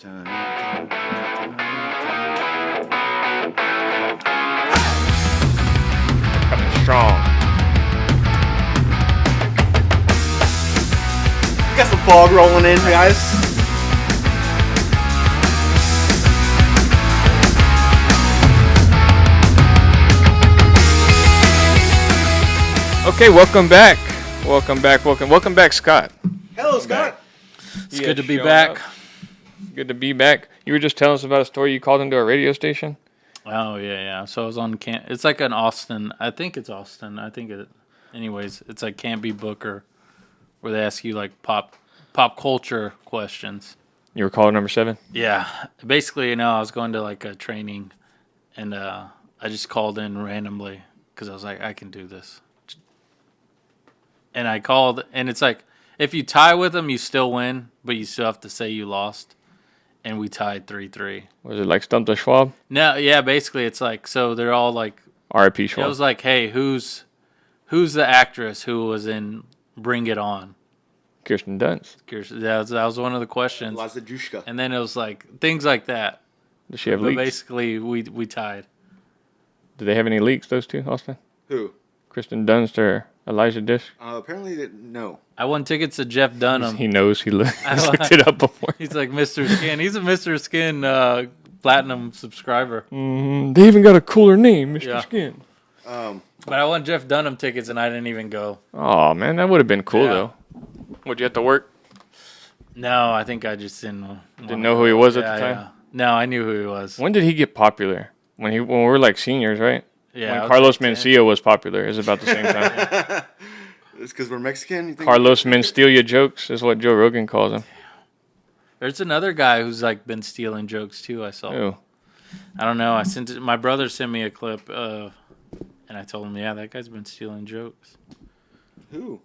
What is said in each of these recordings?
Coming strong. Got some fog rolling in, guys. Okay, welcome back. Welcome back, Scott. Hello, Scott. It's good to be back. Good to be back. You were just telling us about a story you called into a radio station. Oh yeah. So I was on It's like an Austin. I think it's Austin. Anyways, it's like Can't Be Booker, where they ask you like pop culture questions. You were caller number 7. Yeah, basically, I was going to like a training, and I just called in randomly because I was like, I can do this. And I called, and it's like, if you tie with them, you still win, but you still have to say you lost. And we tied 3-3. Was it like Stump the Schwab? No, yeah, basically, it's like, so they're all like, R.I.P. Schwab. it was like, hey, who's the actress who was in Bring It On? Kirsten Dunst. That was one of the questions. Liza Dushka. And then it was like, things like that. Does she have But leaks? basically, we tied. Do they have any leaks, those two, Austin? Who? Kristen Dunst or Elijah Dish? Apparently, no. I won tickets to Jeff Dunham. He knows. He's looked it up before. He's like Mr. Skin. He's a Mr. Skin platinum subscriber. They even got a cooler name, Mr. Skin. But I won Jeff Dunham tickets, and I didn't even go. Oh, man, that would have been cool, Yeah. though. Would you have to work? No, I think I just didn't Know who he was at the time? Yeah. No, I knew who he was. When did he get popular? When we were like seniors, right? Yeah, I When was Carlos like 10. Mencia was popular, is about the same time. It's because we're Mexican? You think? Carlos Mencia jokes is what Joe Rogan calls him. There's another guy who's like been stealing jokes too. I saw. Ew. I don't know. My brother sent me a clip, and I told him, yeah, that guy's been stealing jokes. Who?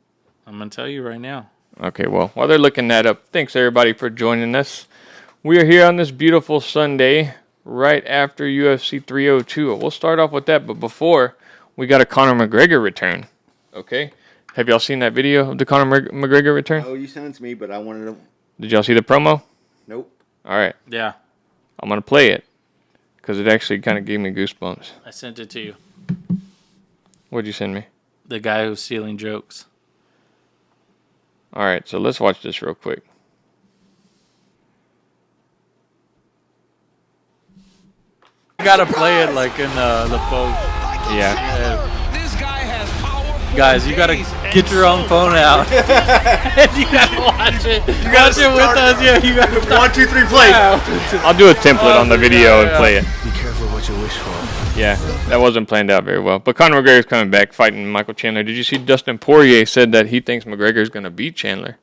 I'm gonna tell you right now. Okay, well, while they're looking that up, thanks everybody for joining us. We are here on this beautiful Sunday, right after UFC 302. We'll start off with that, but before, we got a Conor McGregor return. Okay? Have y'all seen that video of the Conor McGregor return? Oh, you sent it to me, but I wanted to... Did y'all see the promo? Nope. All right. Yeah, I'm going to play it, because it actually kind of gave me goosebumps. I sent it to you. What'd you send me? The guy who's stealing jokes. All right, so let's watch this real quick. You gotta play it like in the post. Yeah. This guy has power. Guys, you gotta get your own phone out. You gotta watch it. You watch it with us. Yeah, you gotta start. 1, 2, 3, play! I'll do a template on the video and play it. Be careful what you wish for. Yeah, that wasn't planned out very well. But Conor McGregor's coming back fighting Michael Chandler. Did you see Dustin Porier said that he thinks McGregor's going to beat Chandler?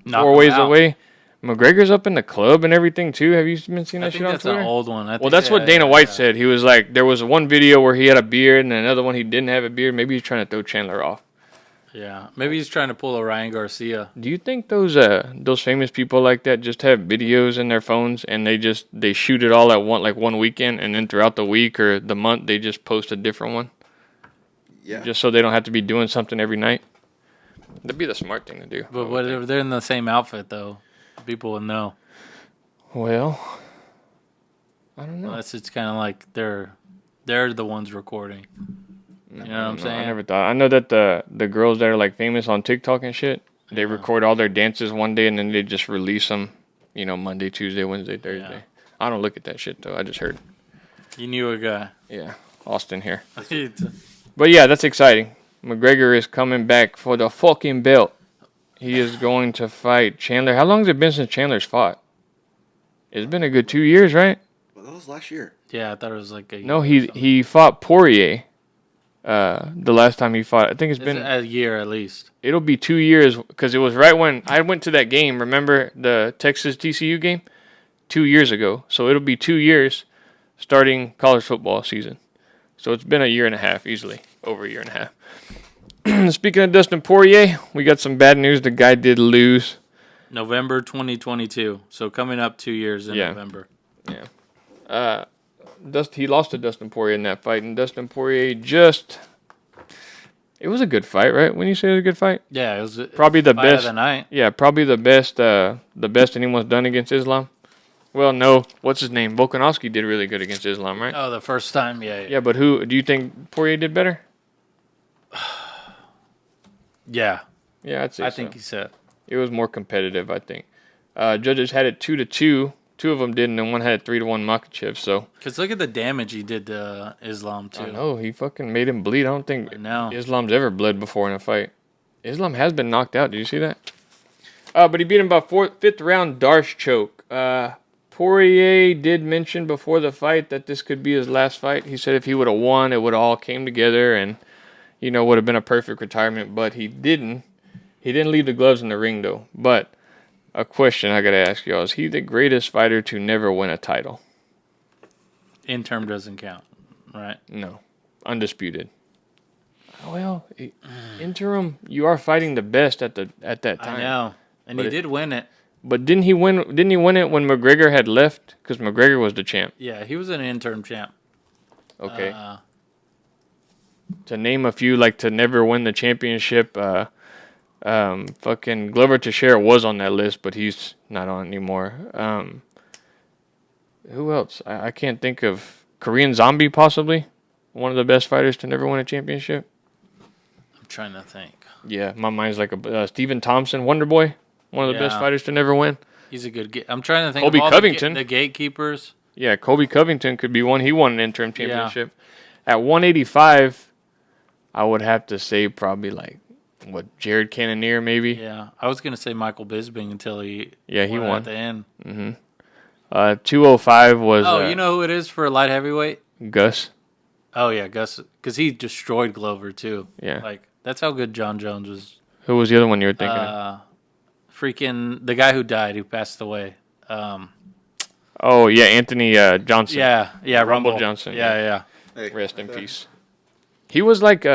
Knock 4 him ways out. away. McGregor's up in the club and everything, too. Have you been seeing that I shit think on that's Twitter? an old one. Well, that's what Dana White said. He was like, there was one video where he had a beard and another one he didn't have a beard. Maybe he's trying to throw Chandler off. Yeah, maybe he's trying to pull a Ryan Garcia. Do you think those famous people like that just have videos in their phones and they shoot it all at one weekend, and then throughout the week or the month they just post a different one? Yeah. Just so they don't have to be doing something every night? That'd be the smart thing to do. But what if they're in the same outfit though? People would know. Well, I don't know. Unless it's kind of like they're the ones recording. You know what I'm saying? I never thought. I know that the girls that are like famous on TikTok and shit, they record all their dances one day and then they just release them, Monday, Tuesday, Wednesday, Thursday. Yeah. I don't look at that shit though. I just heard. You knew a guy. Yeah, Austin here. But yeah, that's exciting. McGregor is coming back for the fucking belt. He is going to fight Chandler. How long has it been since Chandler's fought? It's been a good 2 years, right? Well, that was last year. Yeah, I thought it was like a year. No, or he something. he fought Poirier. The last time he fought, I think it's been a year at least. It'll be 2 years because it was right when I went to that game. Remember the Texas TCU game 2 years ago? So it'll be 2 years starting college football season. So it's been a year and a half, easily over a year and a half. Speaking of Dustin Poirier, we got some bad news. The guy did lose. November 2022. So coming up 2 years in November. Yeah. He lost to Dustin Poirier in that fight, and Dustin Poirier it was a good fight, right? When you say it was a good fight? Yeah, it was Probably the fight best of the night. Yeah, probably the best anyone's done against Islam. Well, no. What's his name? Volkanovski did really good against Islam, right? Oh, the first time, yeah. Yeah, but who do you think Poirier did better? Yeah, Yeah, I'd say I so. think he said. It was more competitive, I think. Judges had it 2-2. Two of them did, and then one had it 3-1 Makachev. So Because look at the damage he did to Islam, too. I know he fucking made him bleed. I don't think I know. Islam's ever bled before in a fight. Islam has been knocked out. Did you see that? But he beat him by fifth round Darce choke. Poirier did mention before the fight that this could be his last fight. He said if he would have won, it would have all came together and, would have been a perfect retirement. But he didn't. He didn't leave the gloves in the ring, though. But a question I got to ask y'all. Is he the greatest fighter to never win a title? Interim doesn't count, right? No. Undisputed. Well, interim, you are fighting the best at that time. I know. And But he did win it. But didn't he win it when McGregor had left? Because McGregor was the champ. Yeah, he was an interim champ. Okay. To name a few, like to never win the championship, fucking Glover Teixeira was on that list, but he's not on anymore. Who else? I can't think of. Korean Zombie, possibly. One of the best fighters to never win a championship. I'm trying to think. Yeah, my mind's like a Stephen Thompson, Wonder Boy. One of the best fighters to never win. He's a good. I'm trying to think. Colby of all Covington. the gatekeepers. Yeah, Colby Covington could be one. He won an interim championship. At 185, I would have to say probably Jared Cannonier maybe. Yeah, I was gonna say Michael Bisping until he. Yeah, he won at the end. 205 was. Oh, you know who it is for light heavyweight? Gus. Oh yeah, Gus, because he destroyed Glover too. Yeah. Like that's how good John Jones was. Who was the other one you were thinking of? Freaking the guy who died, who passed away. Oh yeah, Anthony Johnson. Yeah, Rumble Johnson. Yeah. Hey, Rest in peace. He was like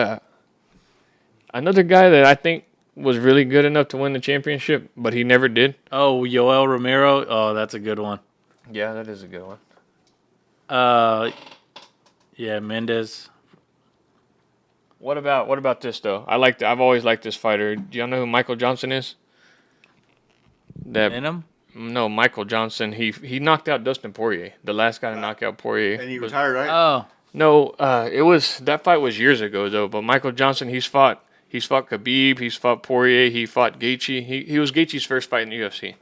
another guy that I think was really good enough to win the championship, but he never did. Oh, Yoel Romero. Oh, that's a good one. Yeah, that is a good one. Yeah, Mendez. What about this though? I've always liked this fighter. Do y'all know who Michael Johnson is? Venom. No, Michael Johnson. He knocked out Dustin Poirier, the last guy to knock out Poirier. And he retired, right? Oh, No, that fight was years ago though. But Michael Johnson, he's fought Khabib, he's fought Poirier, he fought Gaethje. He was Gaethje's first fight in the UFC.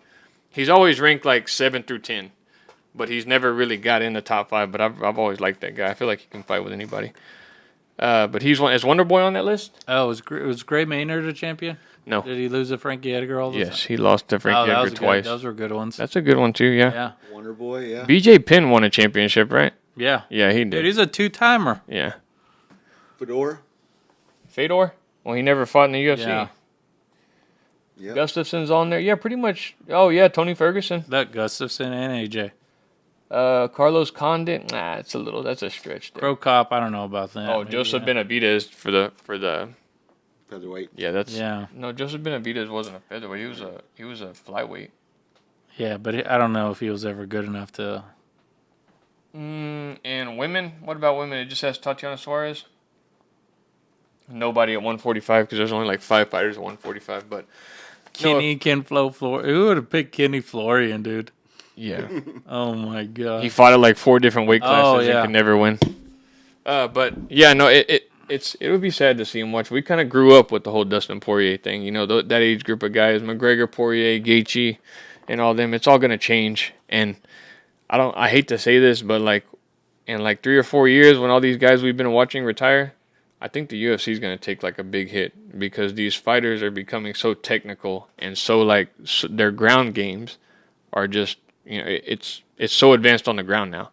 He's always ranked like 7 through 10, but he's never really got in the top 5. But I've always liked that guy. I feel like he can fight with anybody. But is Wonder Boy on that list? Oh, was Gray Maynard a champion? No. Did he lose to Frankie Edgar all the time? Yes, he lost to Frankie Edgar twice. Those were good ones. That's a good one too. Yeah. Yeah. Wonder Boy, yeah. BJ Penn won a championship, right? Yeah. Yeah, he did. Dude, he's a two-timer. Yeah. Fedor. Fedor? Well, he never fought in the UFC. Yeah. Yeah. Gustafson's on there. Yeah, pretty much. Oh, yeah, Tony Ferguson. That Gustafson and AJ. Carlos Condit. Nah, that's a stretch there. Pro Cop, I don't know about that. Oh, Maybe, Joseph yeah. Benavidez for the Featherweight. yeah, that's Yeah. No, Joseph Benavidez wasn't a featherweight. He was a flyweight. Yeah, but I don't know if he was ever good enough to. And women? What about women? It just has Tatiana Suarez. Nobody at 145 because there's only like 5 fighters at 145. But Ken Florian. Who would have picked Kenny Florian, dude? yeah, Oh my god. he fought at like 4 different weight classes yeah. and could never win. But yeah, no, it would be sad to see him watch. We kind of grew up with the whole Dustin Poirier thing. You know, that age group of guys, McGregor, Poirier, Gaethje, and all them. It's all gonna change. And I hate to say this, but like in like 3 or 4 years, when all these guys we've been watching retire, I think the UFC is gonna take like a big hit because these fighters are becoming so technical and so their ground games are just it's so advanced on the ground now.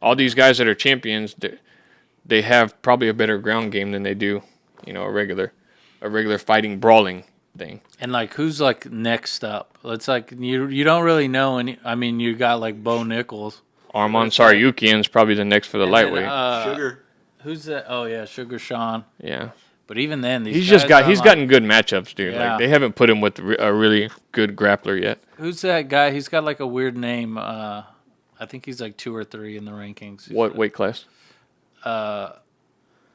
All these guys that are champions, they have probably a better ground game than they do, a regular fighting brawling thing. And like, who's like next up? It's like you don't really know any. I mean, you got like Bo Nichols. Arman Saryukian's probably the next for the lightweight. Sugar. Who's that? Oh yeah, Sugar Sean. Yeah, But even then, he's gotten good matchups, dude. Yeah. Like they haven't put him with a really good grappler yet. Who's that guy? He's got like a weird name. I think he's like 2 or 3 in the rankings. What weight class?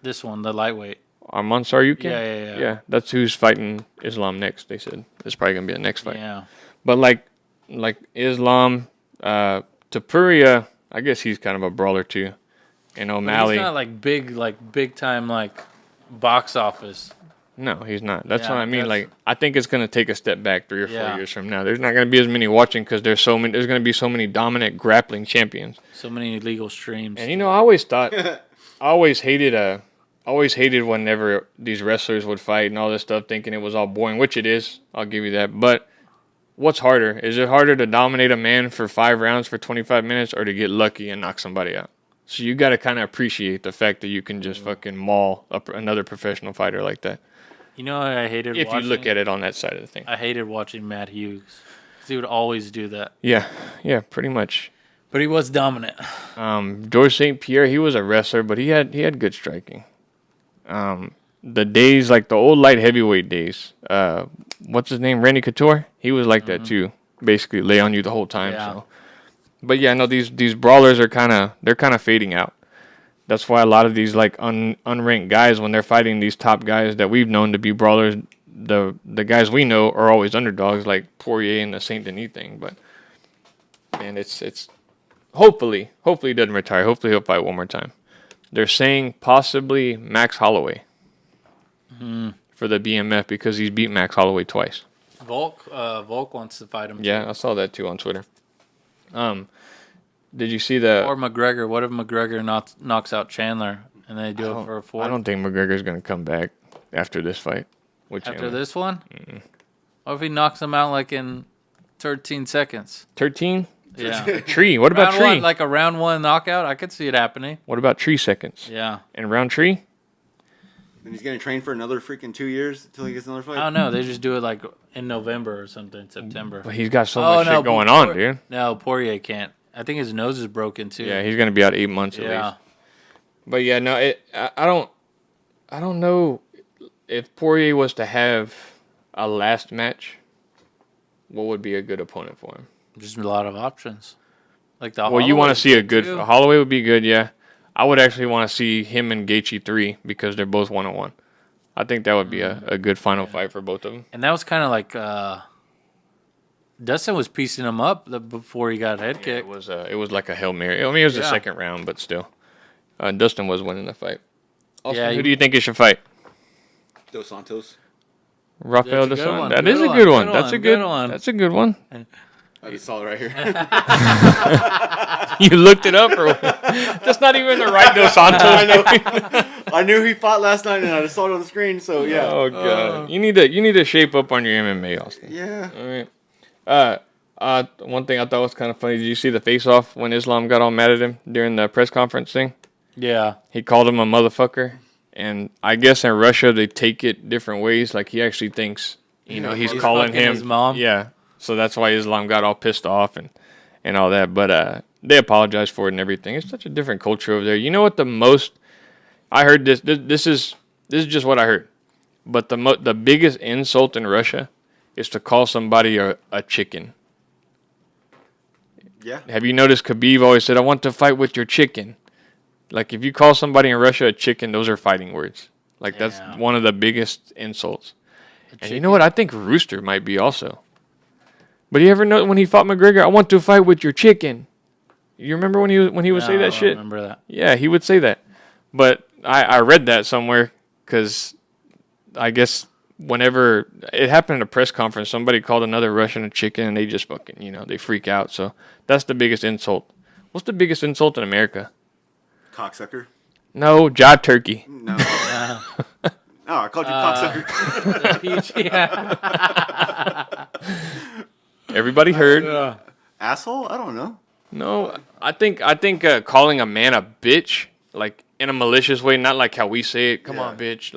This one, the lightweight. Arman Saryukian? Yeah. Yeah, that's who's fighting Islam next, they said. It's probably going to be the next fight. Yeah. But like Islam, Tapuria, I guess he's kind of a brawler too. And But O'Malley, he's not big time box office. no, he's not. That's Yeah, what I mean. that's- Like, I think it's going to take a step back 3 or 4 Yeah. years from now. There's not going to be as many watching because there's going to be so many dominant grappling champions. So many illegal streams. And I always thought, I always hated whenever these wrestlers would fight and all this stuff, thinking it was all boring, which it is. I'll give you that. But what's harder? Is it harder to dominate a man for 5 rounds for 25 minutes or to get lucky and knock somebody out? So you got to kind of appreciate the fact that you can just fucking maul another professional fighter like that. You know what I hated If watching? you look at it on that side of the thing. I hated watching Matt Hughes. 'Cause he would always do that. Yeah, pretty much. But he was dominant. George St. Pierre, he was a wrestler, but he had good striking. The days, like the old light heavyweight days, what's his name? Randy Couture? He was like that too. Basically lay on you the whole time. Yeah. So. But yeah, no, these brawlers are kind of fading out. That's why a lot of these like unranked guys, when they're fighting these top guys that we've known to be brawlers, the guys we know are always underdogs, like Poirier and the Saint Denis thing. But man, it's hopefully he doesn't retire. Hopefully he'll fight one more time. They're saying possibly Max Holloway for the BMF because he's beat Max Holloway twice. Volk wants to fight him. Yeah, I saw that too on Twitter. Did you see the? Or McGregor. What if McGregor knocks out Chandler and they do it for a 4? I don't think McGregor's gonna come back after this fight. After this one? What if he knocks him out like in 13 seconds? 13? Yeah. Tree. What about round Tree? one, like a round 1 knockout? I could see it happening. What about Tree seconds? Yeah. And round Tree? And he's gonna train for another freaking 2 years until he gets another fight. I don't know. They just do it like in November or something, September. But he's got so much shit going on, dude. No, Poirier can't. I think his nose is broken too. Yeah, he's gonna be out 8 months at Yeah. least. But yeah, no, I don't know if Poirier was to have a last match, what would be a good opponent for him? Just a lot of options. Like the Well, you want to Holloway's see a good good too. Holloway would be good, yeah. I would actually want to see him and Gaethje 3 because they're both 1-on-1. I think that would be a good final fight for both of them. And that was kind of like Dustin was piecing him up before he got a head kick. It was like a Hail Mary. I mean, it was the Yeah. second round, but still. Dustin was winning the fight. Austin, Yeah, who do you think he should fight? Dos Santos. Rafael That's a dos good Santos. one. That Good is a one. good one. Good That's one. a Good good one. That's a good one. I just saw it right here. You looked it up, or that's not even the right dos Santos. I know. I knew he fought last night, and I just saw it on the screen. So yeah. Oh god, you need to shape up on your MMA, Austin. Yeah. All right. One thing I thought was kind of funny. Did you see the face-off when Islam got all mad at him during the press conference thing? Yeah. He called him a motherfucker, and I guess in Russia they take it different ways. Like he actually thinks, he's calling fucking him his mom? Yeah, so that's why Islam got all pissed off and all that. But they apologized for it and everything. It's such a different culture over there. You know what the most? I heard this. This is just what I heard. But the biggest insult in Russia is to call somebody a chicken. Yeah. Have you noticed Khabib always said, "I want to fight with your chicken"? Like if you call somebody in Russia a chicken, those are fighting words. Like that's Yeah. one of the biggest insults. And you know what? I think Rooster might be also. But you ever know when he fought McGregor, "I want to fight with your chicken"? You remember when he would say No, I that don't shit? remember that. Yeah, he would say that. But I read that somewhere because I guess whenever it happened at a press conference, somebody called another Russian a chicken and they just fucking, they freak out. So that's the biggest insult. What's the biggest insult in America? Cocksucker. No, jive turkey. No. Yeah. Oh, I called you cocksucker. Yeah. Everybody heard. Asshole? I don't know. No, I think calling a man a bitch, like in a malicious way, not like how we say it. Come on, bitch.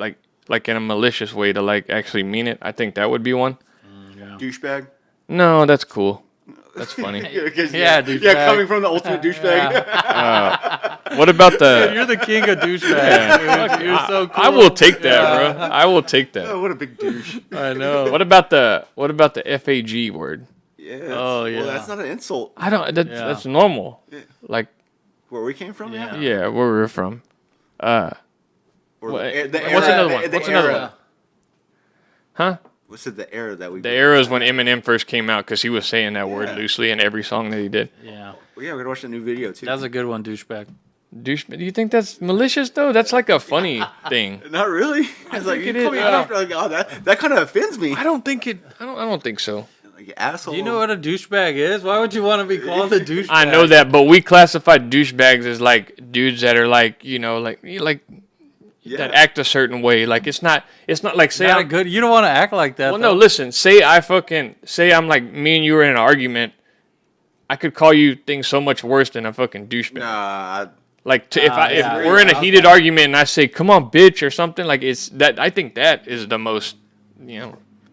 Like in a malicious way to like actually mean it. I think that would be one. Douchebag. No, that's cool. That's funny. Yeah, douchebag. Yeah, coming from the ultimate douchebag. What about the? You're the king of douchebags. Dude. You're so cool. I will take that, bro. I will take that. Oh, what a big douche. I know. What about the FAG word? Yeah. Oh, yeah. Well, that's not an insult. I don't. That's normal. Like Where we came from? Yeah. yeah, where we're from. Or What- the what's era- another one? the What's another era. one? Huh? What's it? The era that we. The era is when Eminem first came out because he was saying that word loosely in every song that he did. Yeah. Well, yeah, we're gonna watch the new video too. That was a good one, douchebag. Do you think that's malicious though? That's like a funny thing. Not really. It's like think you it call me is. after, like, oh, that kind of offends me. I don't think it. I don't think so. Like asshole. Do you know what a douchebag is? Why would you want to be called a douchebag? I know that, but we classify douchebags as like dudes that are like that act a certain way. Like it's not like say Not I'm good. You don't want to act like that. Well, though. no, listen. Say I'm like me and you were in an argument. I could call you things so much worse than a fucking douchebag. Nah, Like if yeah. we're in a heated argument and I say "come on, bitch" or something, like it's that. I think that is the most, you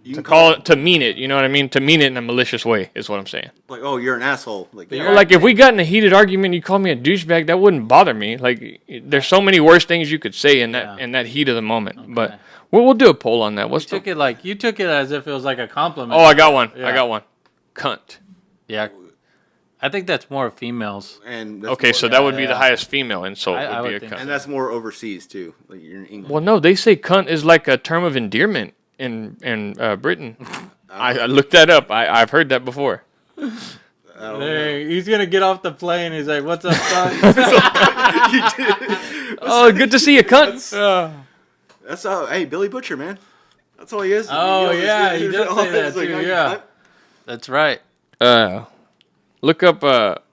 to can call it to mean it. You know what I mean? To mean it in a malicious way is what I'm saying. like, oh, you're an asshole. Like, But yeah, Or like if we got in a heated argument, you call me a douchebag, that wouldn't bother me. Like there's so many worse things you could say in that heat of the moment. But we'll do a poll on that. You took it as if it was like a compliment. Oh, I got one. Yeah. I got one. Cunt. Yeah. I think that's more females. and that's Okay, more, so that would be yeah. the highest female insult. I would be would a think cunt. and that's more overseas too. Like you're in England. Well, no, they say cunt is like a term of endearment in Britain. I looked that up. I've heard that before. Hey, he's gonna get off the plane. He's like, "What's up, son?" Oh, good to see you, cunt. That's hey, Billy Butcher, man. That's all he is. Oh, yeah, he does say that it's like, too, oh, you yeah. cunt. That's right. Look up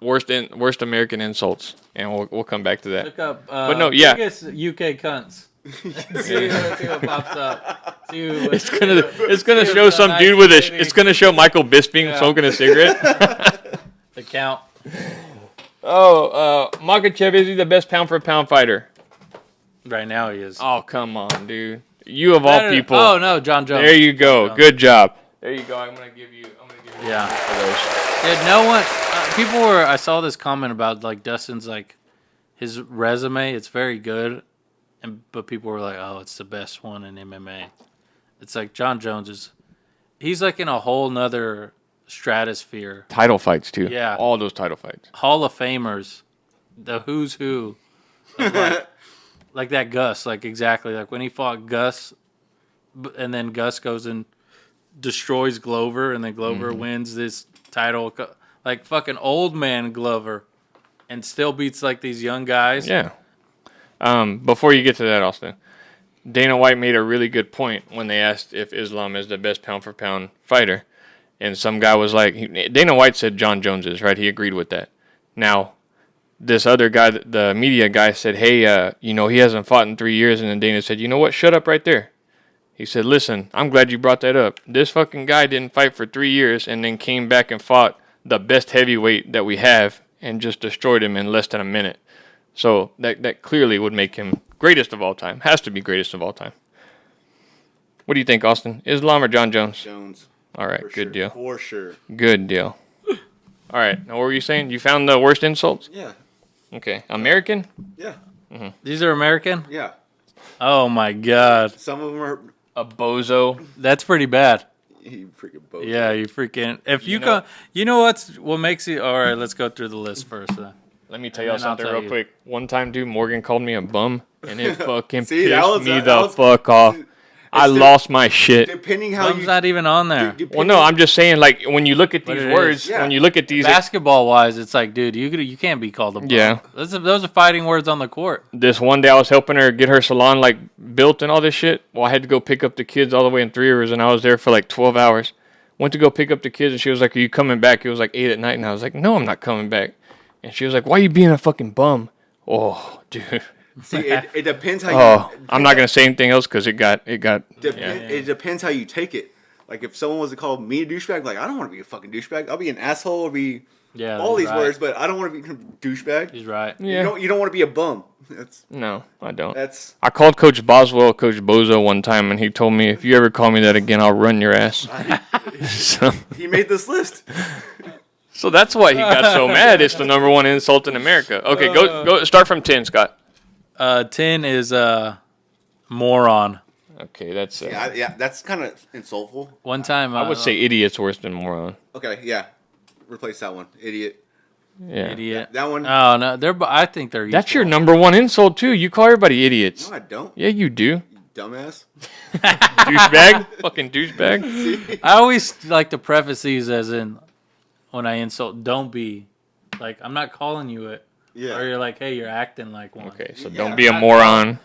worst American insults, and we'll come back to that. Look up. But no, yeah. Biggest UK cunts. see what pops up. It's gonna show some dude with it's gonna show Michael Bisping smoking a cigarette. The count. Makachev, is he the best pound for pound fighter? Right now he is. Oh, come on, dude. You of all people. Oh no, John Jones. There you go. Good job. There you go. I'm gonna give you. Yeah. For those. Yeah, no one. People were. I saw this comment about like Dustin's like his resume. It's very good, but people were like, "Oh, it's the best one in MMA." It's like John Jones is. He's like in a whole nother stratosphere. Title fights too. Yeah. All those title fights. Hall of Famers, the who's who, of like that Gus, like exactly like when he fought Gus, and then Gus goes and destroys Glover, and then Glover wins this title, like fucking old man Glover, and still beats like these young guys. Yeah. Before you get to that, Austin, Dana White made a really good point when they asked if Islam is the best pound for pound fighter, and some guy was like, Dana White said John Jones is, right? He agreed with that. Now, this other guy, the media guy, said, hey, he hasn't fought in 3 years, and then Dana said, you know what? Shut up right there. He said, listen, I'm glad you brought that up. This fucking guy didn't fight for 3 years and then came back and fought the best heavyweight that we have and just destroyed him in less than a minute. So that clearly would make him greatest of all time. Has to be greatest of all time. What do you think, Austin? Islam or John Jones? Jones. All right, For good sure. deal. For sure. Good deal. All right, now what were you saying? You found the worst insults? Yeah. Okay, American? Yeah. These are American. Yeah. Oh my god, Some of them are. A bozo. that's pretty bad. You freaking both. Yeah, you freaking. If you know- go, you know what makes you. All right, let's go through the list first. Let me tell And y'all then I'll something tell real you. quick. One time, dude, Morgan called me a bum, and it fucking See, that pissed was- me that the was- fuck off. I lost my shit. Depending how Bum's you. not even on there. Well, no, I'm just saying, like, when you look at But these it words, is. Yeah. when you look at these, Basketball wise, it's like, dude, you can't be called a bum. Yeah. Those are fighting words on the court. this one day I was helping her get her salon, like, built and all this shit. Well, I had to go pick up the kids all the way in 3 Rivers, and I was there for, like, 12 hours. Went to go pick up the kids, and she was like, are you coming back? It was, like, 8 at night, and I was like, no, I'm not coming back. And she was like, why are you being a fucking bum? Dude. See, it depends how you. Oh, I'm not gonna say anything else because it got. It depends how you take it. Like if someone was to call me a douchebag, like I don't want to be a fucking douchebag. I'll be an asshole or be all these right. words, but I don't want to be a douchebag. He's right. Yeah. You don't want to be a bum. No, I don't. That's I called Coach Boswell, Coach Bozo one time, and he told me, if you ever call me that again, I'll run your ass. so, he made this list. so that's why he got so mad. It's the number one insult in America. Okay, go start from 10, Scott. 10 is moron. Okay, that's. Yeah, that's kind of insultful. One time I would say idiot's worse than moron. Okay, yeah, replace that one. Idiot. Yeah. idiot. That one. Oh no, I think they're. That's your equal. number one insult too. You call everybody idiots. No, I don't. Yeah, you do. You dumbass. Douchebag. Fucking douchebag. I always like to preface these as in when I insult, don't be Like, I'm not calling you it. Yeah. Or you're like, hey, you're acting like one. Okay, so Yeah, don't be a moron.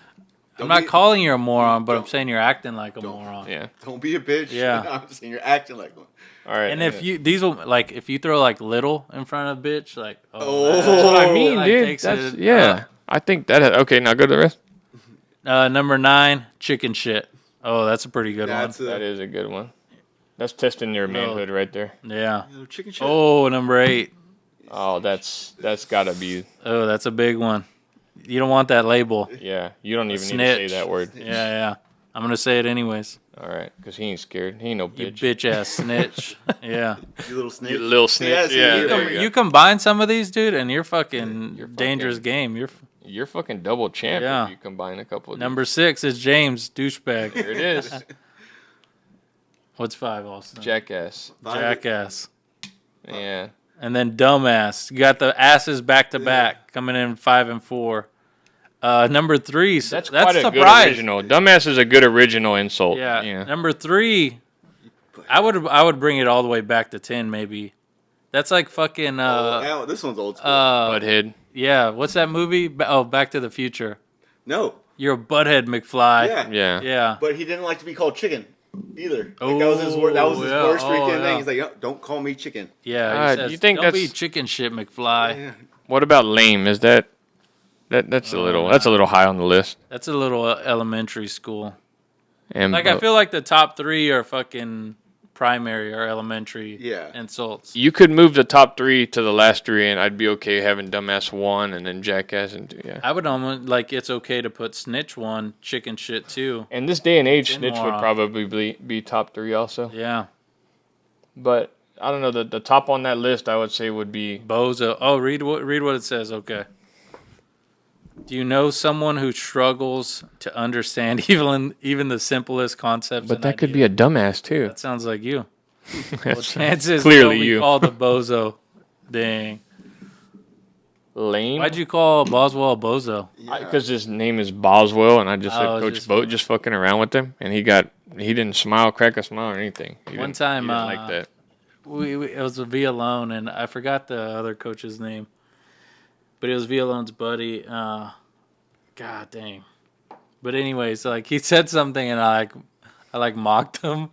I'm not calling you a moron, but I'm saying you're acting like a don't. moron. Yeah. Don't be a bitch. Yeah. I'm just saying you're acting like one. All right. And if you throw like little in front of bitch, like, Oh. That's what I mean, like, dude. takes That's it yeah. I think that. Okay, now go to the rest. Number 9, chicken shit. Oh, that's a pretty good That's one. That is a good one. That's testing your manhood right there. Yeah. chicken shit. Oh, number 8. Oh, that's gotta be. Oh, that's a big one. You don't want that label. Yeah, you don't even need to say snitch. that word. Yeah. I'm gonna say it anyways. All right, because he ain't scared. He ain't no You bitch. bitch ass snitch. Yeah. You little snitch. You little snitch. Yeah, Yeah, there You you go. combine some of these, dude, and you're fucking dangerous game. You're fucking double champ Yeah. if you combine a couple of these. Number 6 is James douchebag. Here it is. What's 5, Austin? Jackass. Jackass. Yeah. And then dumbass. You got the asses back to back coming in 5 and 4. Number 3. That's quite a good surprise. original. Dumbass is a good original insult. Yeah. Number 3. I would bring it all the way back to 10 maybe. That's like fucking this one's old school. Butthead. yeah, what's that movie? Back to the Future. No. You're a butthead, McFly. Yeah. Yeah. Yeah. But he didn't like to be called chicken either. Oh, that was his worst freaking yeah. thing. He's like, "Yo, don't call me chicken. Yeah, he says, you think don't be that's- chicken shit, McFly. Yeah. What about lame? Is that's a little high on the list. That's a little elementary school. And Like, I feel like the top 3 are fucking primary or elementary Yeah. insults. you could move the top 3 to the last 3, and I'd be okay having dumbass 1 and then jackass and 2. Yeah. I would almost, like, it's okay to put snitch 1, chicken shit 2. And this day and age, Ten snitch more would on. probably be top 3 also. Yeah. But I don't know, the top on that list I would say would be Bozo. Oh, read what it says. Okay. Do you know someone who struggles to understand even the simplest concepts? but and that could be ideas? a dumbass too. That sounds like you. Well, That's chances clearly they'll be you. called a bozo. Dang. Lame. Why'd you call Boswell a bozo? Because his name is Boswell, and I just Oh, said it's Coach just Boat just fucking around with him, and he didn't crack a smile or anything. He One didn't- time, he didn't like that. It was a Villalone, and I forgot the other coach's name, but it was Villalone's buddy. God dang. But anyways, like, he said something, and I mocked him.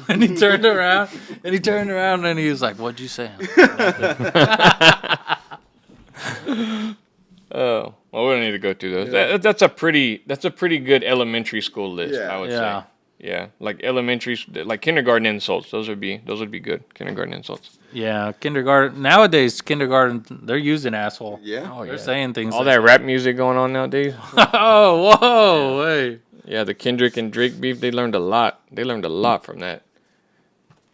And he turned around, and he was like, "What'd you say?" Oh, well, we don't need to go through those. That's a pretty good elementary school list, Yeah. I would Yeah. say. Yeah, like elementary, like kindergarten insults. Those would be good kindergarten insults. Yeah, kindergarten. Nowadays, kindergarten, they're using asshole. Yeah. Oh, They're yeah. saying things All like that rap music going on nowadays. Oh, whoa, hey. Yeah, the Kendrick and Drake beef. They learned a lot. They learned a lot from that.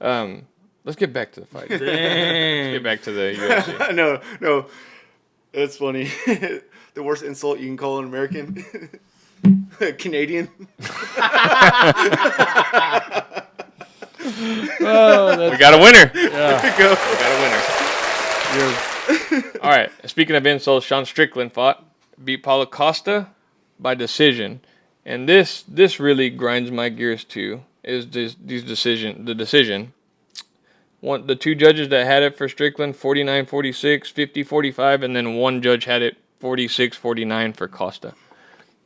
Let's get back to the fight. Let's Dang. get back to the UFC. no. It's funny. The worst insult you can call an American. Canadian. We got a winner. Yeah. There you go. We got a winner. All right. Speaking of insults, Sean Strickland beat Paulo Costa by decision, and this really grinds my gears too. Is the decision? The 2 judges that had it for Strickland, 49-46, 50-45, and then 1 judge had it 46-49 for Costa.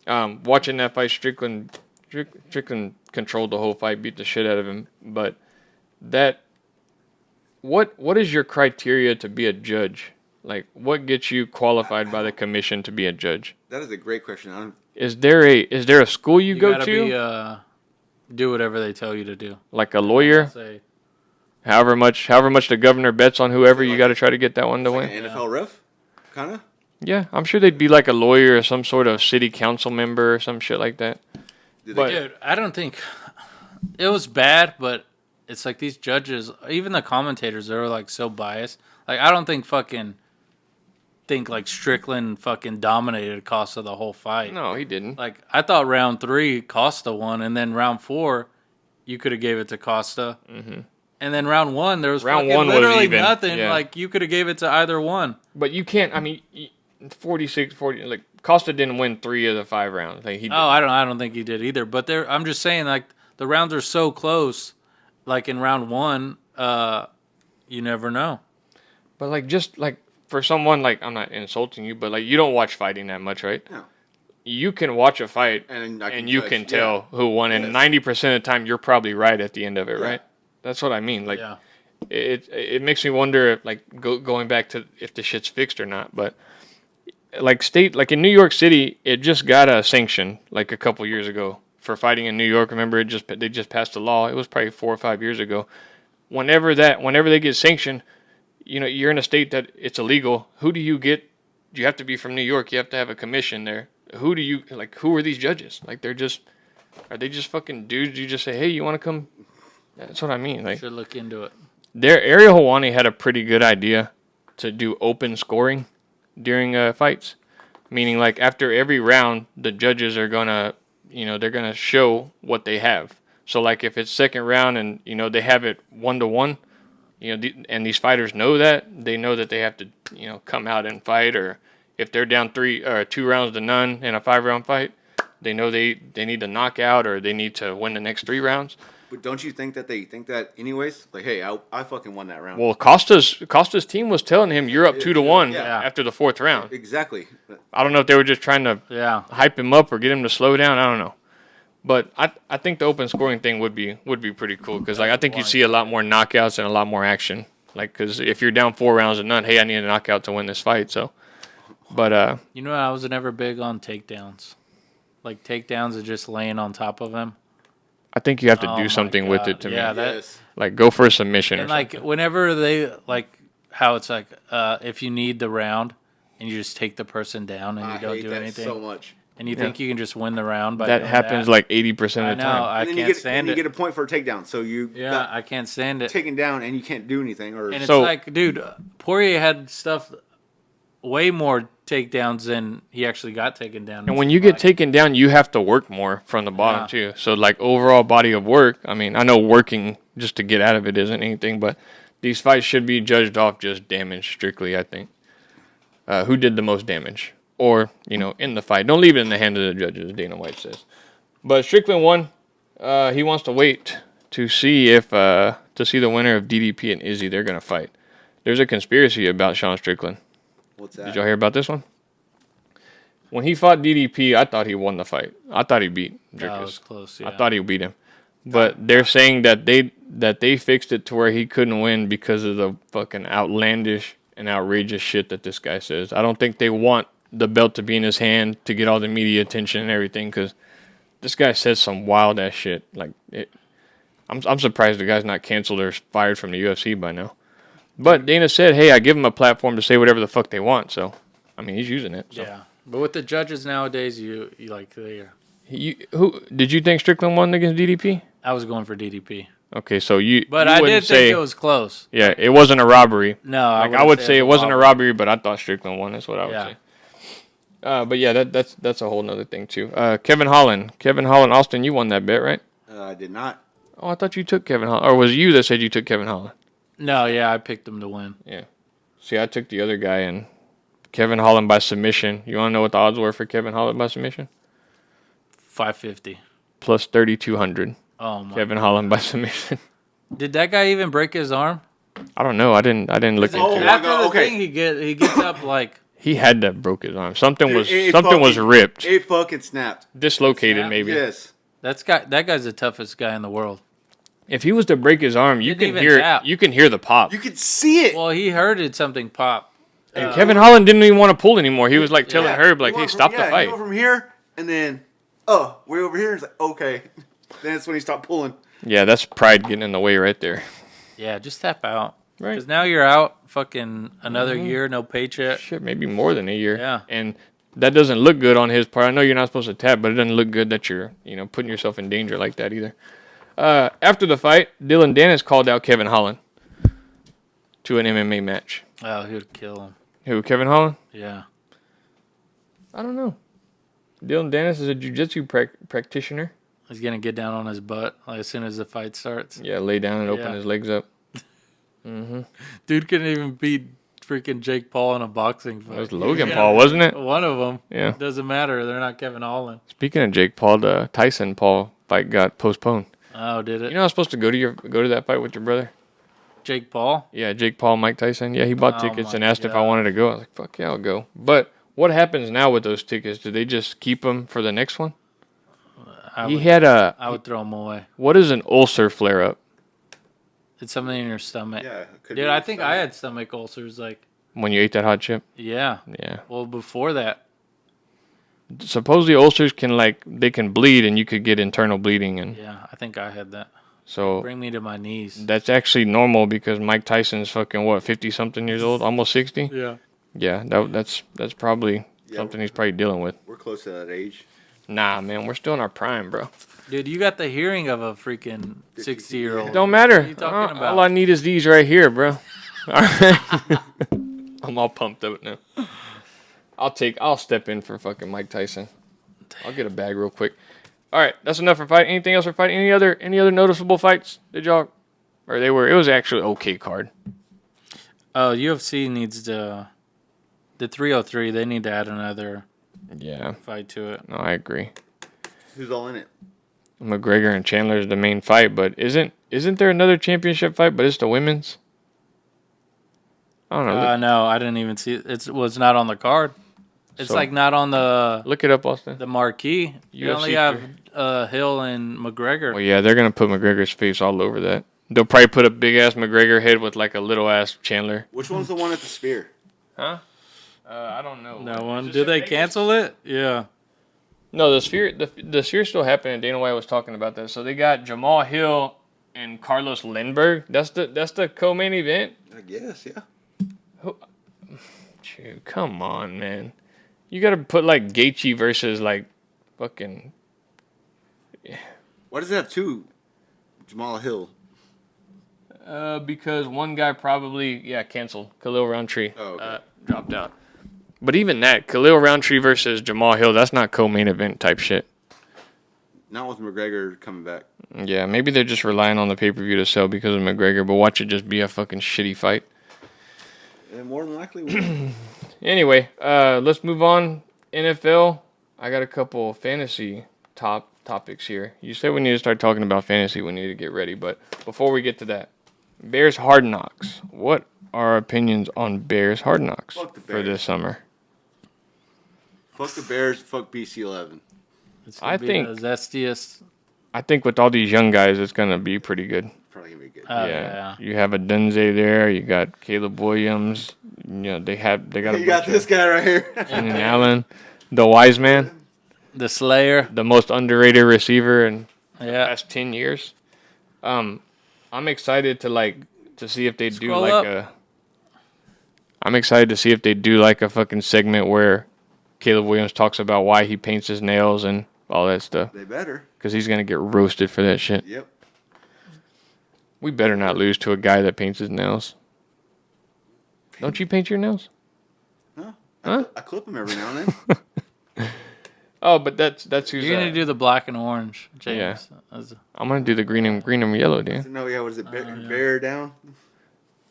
Watching that fight, Strickland controlled the whole fight, beat the shit out of him. But what is your criteria to be a judge? Like, what gets you qualified by the commission to be a judge? That is a great question. Is there a school you go gotta to? Do whatever they tell you to do. Like a lawyer? Say, However much the governor bets on whoever, you got to try to get that one to win. An NFL ref, kind of. Yeah, I'm sure they'd be like a lawyer or some sort of city council member or some shit like that. But dude, I don't think it was bad, but it's like these judges, even the commentators, they were like so biased. Like, I don't think like Strickland fucking dominated Costa the whole fight. no, he didn't. Like, I thought round 3 Costa won, and then round 4 you could have gave it to Costa. Mm-hmm. And then round 1 there was Round fucking 1 was literally even, nothing. yeah. Like, you could have gave it to either one. But you can't. I mean, 46-40. Like Costa didn't win 3 of the 5 rounds. Like he did. Oh, I don't think he did either. But I'm just saying, like, the rounds are so close. Like in round 1, you never know. But like just like for someone like, I'm not insulting you, but like you don't watch fighting that much, right? No. You can watch a fight And you judge. can tell who won, and 90% of the time you're probably right at the end of it, right? That's what I mean. Like, it makes me wonder if, like, going back to if the shit's fixed or not. But like in New York City, it just got a sanction like a couple years ago for fighting in New York. Remember, they just passed a law. It was probably 4 or 5 years ago. Whenever they get sanctioned, you're in a state that it's illegal. Who do you get? You have to be from New York. You have to have a commission there. Who are these judges? Like, are they just fucking dudes? You just say, hey, you want to come? That's what I mean. Like, should look into it. Ariel Helwani had a pretty good idea to do open scoring during fights, meaning like after every round, the judges are gonna, they're gonna show what they have. So like if it's second round and they have it 1-1, and these fighters know that they have to come out and fight, or if they're down 2 rounds to none in a 5-round fight, they know they need to knock out or they need to win the next 3 rounds. But don't you think that they think that anyways? Like, hey, I fucking won that round. Well, Costa's team was telling him you're up 2-1 after the 4th round. Exactly. I don't know if they were just trying to hype him up or get him to slow down. I don't know. But I think the open scoring thing would be pretty cool because like I think you'd see a lot more knockouts and a lot more action. Like, because if you're down 4 rounds to none, hey, I need a knockout to win this fight. So, but I was never big on takedowns. Like takedowns are just laying on top of him. I think you have to do something with it to me. Yes. Like go for a submission. And or like something. whenever they like how it's like if you need the round and you just take the person down and you don't do anything so much. and you think you can just win the round by that happens like 80% of the I know, time. I And then can't stand it. you get a point for a takedown. So I can't stand it. taken down and you can't do anything. And it's like, dude, Poirier had stuff way more takedowns than he actually got taken down. And when you get taken down, you have to work more from the bottom too. So like overall body of work, I mean, I know working just to get out of it isn't anything, but these fights should be judged off just damage strictly, I think. Who did the most damage? Or, in the fight. Don't leave it in the hands of the judges, Dana White says. But Strickland won. He wants to wait to see the winner of DDP and Izzy. They're going to fight. There's a conspiracy about Sean Strickland. What's that? Did y'all hear about this one? When he fought DDP, I thought he won the fight. I thought he beat Dricus. That was close, yeah. I thought he beat him. But they're saying that they fixed it to where he couldn't win because of the fucking outlandish and outrageous shit that this guy says. I don't think they want the belt to be in his hand to get all the media attention and everything because this guy says some wild ass shit. Like I'm surprised the guy's not canceled or fired from the UFC by now. But Dana said, "Hey, I give him a platform to say whatever the fuck they want." So, I mean, he's using it. So. Yeah, but with the judges nowadays, you like Who did you think Strickland won against DDP? I was going for DDP. Okay, so But you I wouldn't did think it was close. Yeah, it wasn't a robbery. No, I would say it wasn't a robbery, but I thought Strickland won. That's what I would say. But yeah, that's a whole nother thing too. Kevin Holland, Austin, you won that bet, right? I did not. Oh, I thought you took Kevin Holland, or was it you that said you took Kevin Holland? No, yeah, I picked him to win. Yeah. See, I took the other guy and Kevin Holland by submission. You want to know what the odds were for Kevin Holland by submission? 550 plus 3,200. Oh my! Kevin Holland by submission. Did that guy even break his arm? I don't know. I didn't look into it. After the thing, he gets up like. He had to have broke his arm. Something was ripped. It fucking snapped. Dislocated, maybe. Yes. That guy's the toughest guy in the world. If he was to break his arm, you can hear the pop. You could see it. Well, he heard something pop. And Kevin Holland didn't even want to pull anymore. He was like telling Herb, like, "Hey, stop the fight." He go from here, and then, way over here. It's like, okay. Then that's when he stopped pulling. Yeah, that's pride getting in the way right there. Yeah, just tap out. Right. Because now you're out fucking another year, no paycheck. Shit, maybe more than a year. Yeah. And that doesn't look good on his part. I know you're not supposed to tap, but it doesn't look good that you're, putting yourself in danger like that either. After the fight, Dylan Dennis called out Kevin Holland to an MMA match. Oh, he would kill him. Who, Kevin Holland? Yeah. I don't know. Dylan Dennis is a jiu-jitsu practitioner. He's going to get down on his butt as soon as the fight starts. Yeah, lay down and open his legs up. Mm-hmm. Dude couldn't even beat freaking Jake Paul in a boxing fight. It was Logan Paul, wasn't it? One of them. Yeah. It doesn't matter. They're not Kevin Holland. Speaking of Jake Paul, the Tyson Paul fight got postponed. Oh, did it? You know I was supposed to go to that fight with your brother? Jake Paul? Yeah, Jake Paul, Mike Tyson. Yeah, he bought tickets and asked if I wanted to go. I was like, fuck yeah, I'll go. But what happens now with those tickets? Do they just keep them for the next one? I would throw them away. What is an ulcer flare-up? It's something in your stomach. Yeah. Dude, I think I had stomach ulcers, like... When you ate that hot chip? Yeah. Yeah. Well, before that. Supposedly ulcers they can bleed and you could get internal bleeding. And Yeah, I think I had that. so Bring me to my knees. that's actually normal because Mike Tyson's fucking, 50-something years old? Almost 60? Yeah. Yeah, that's probably something he's probably dealing with. We're close to that age. Nah, man, we're still in our prime, bro. Dude, you got the hearing of a freaking 60-year-old. Don't matter. What are you talking about? All I need is these right here, bro. All right. I'm all pumped up now. I'll step in for fucking Mike Tyson. I'll get a bag real quick. All right, that's enough for fight. Anything else for fight? Any other noticeable fights? Did y'all? Or it was actually okay card. UFC needs to... The 303, they need to add another fight to it. No, I agree. Who's all in it? McGregor and Chandler is the main fight, but isn't there another championship fight, but it's the women's? I don't know. No, I didn't even see it. It was not on the card. It's not on the Look it up, Austin. the marquee. You UFC only have Hill and McGregor. Well, yeah, they're going to put McGregor's face all over that. They'll probably put a big-ass McGregor head with like a little-ass Chandler. Which one's the one at the Spear? Huh? I don't know. That one. Did they cancel it? Yeah. No, the Sphere still happening. Dana White was talking about that. So they got Jamal Hill and Carlos Lindbergh. That's the co-main event. I guess, yeah. Dude, come on, man. You got to put like Gaethje versus like fucking. Why does it have two? Jamal Hill. Because one guy probably canceled. Khalil Roundtree dropped out. But even that, Khalil Roundtree versus Jamal Hill, that's not co-main event type shit. Not with McGregor coming back. Yeah, maybe they're just relying on the pay-per-view to sell because of McGregor, but watch it just be a fucking shitty fight. And more than likely will. Anyway, let's move on. NFL, I got a couple fantasy topics here. You said we need to start talking about fantasy. We need to get ready, but before we get to that, Bears Hard Knocks. What are our opinions on Bears Hard Knocks for this summer? Fuck the Bears, fuck BC11. I think the zestiest. I think with all these young guys, it's gonna be pretty good. Probably gonna be good. Yeah. You have a Dunze there. You got Caleb Williams. You know they got. You got this guy right here. Keenan Allen, the wise man, The Slayer. the most underrated receiver in the Yeah. past 10 years. I'm excited to see if they do Scroll like up. I'm excited to see if they do like a fucking segment where Caleb Williams talks about why he paints his nails and all that stuff. They better. Because he's gonna get roasted for that shit. Yep. We better not lose to a guy that paints his nails. Don't you paint your nails? Huh? Huh? I clip them every now and then. Oh, but that's who's. You're gonna do the black and orange, James. Yeah. I'm gonna do the green and yellow, dude. No, yeah, what is it? Bear down?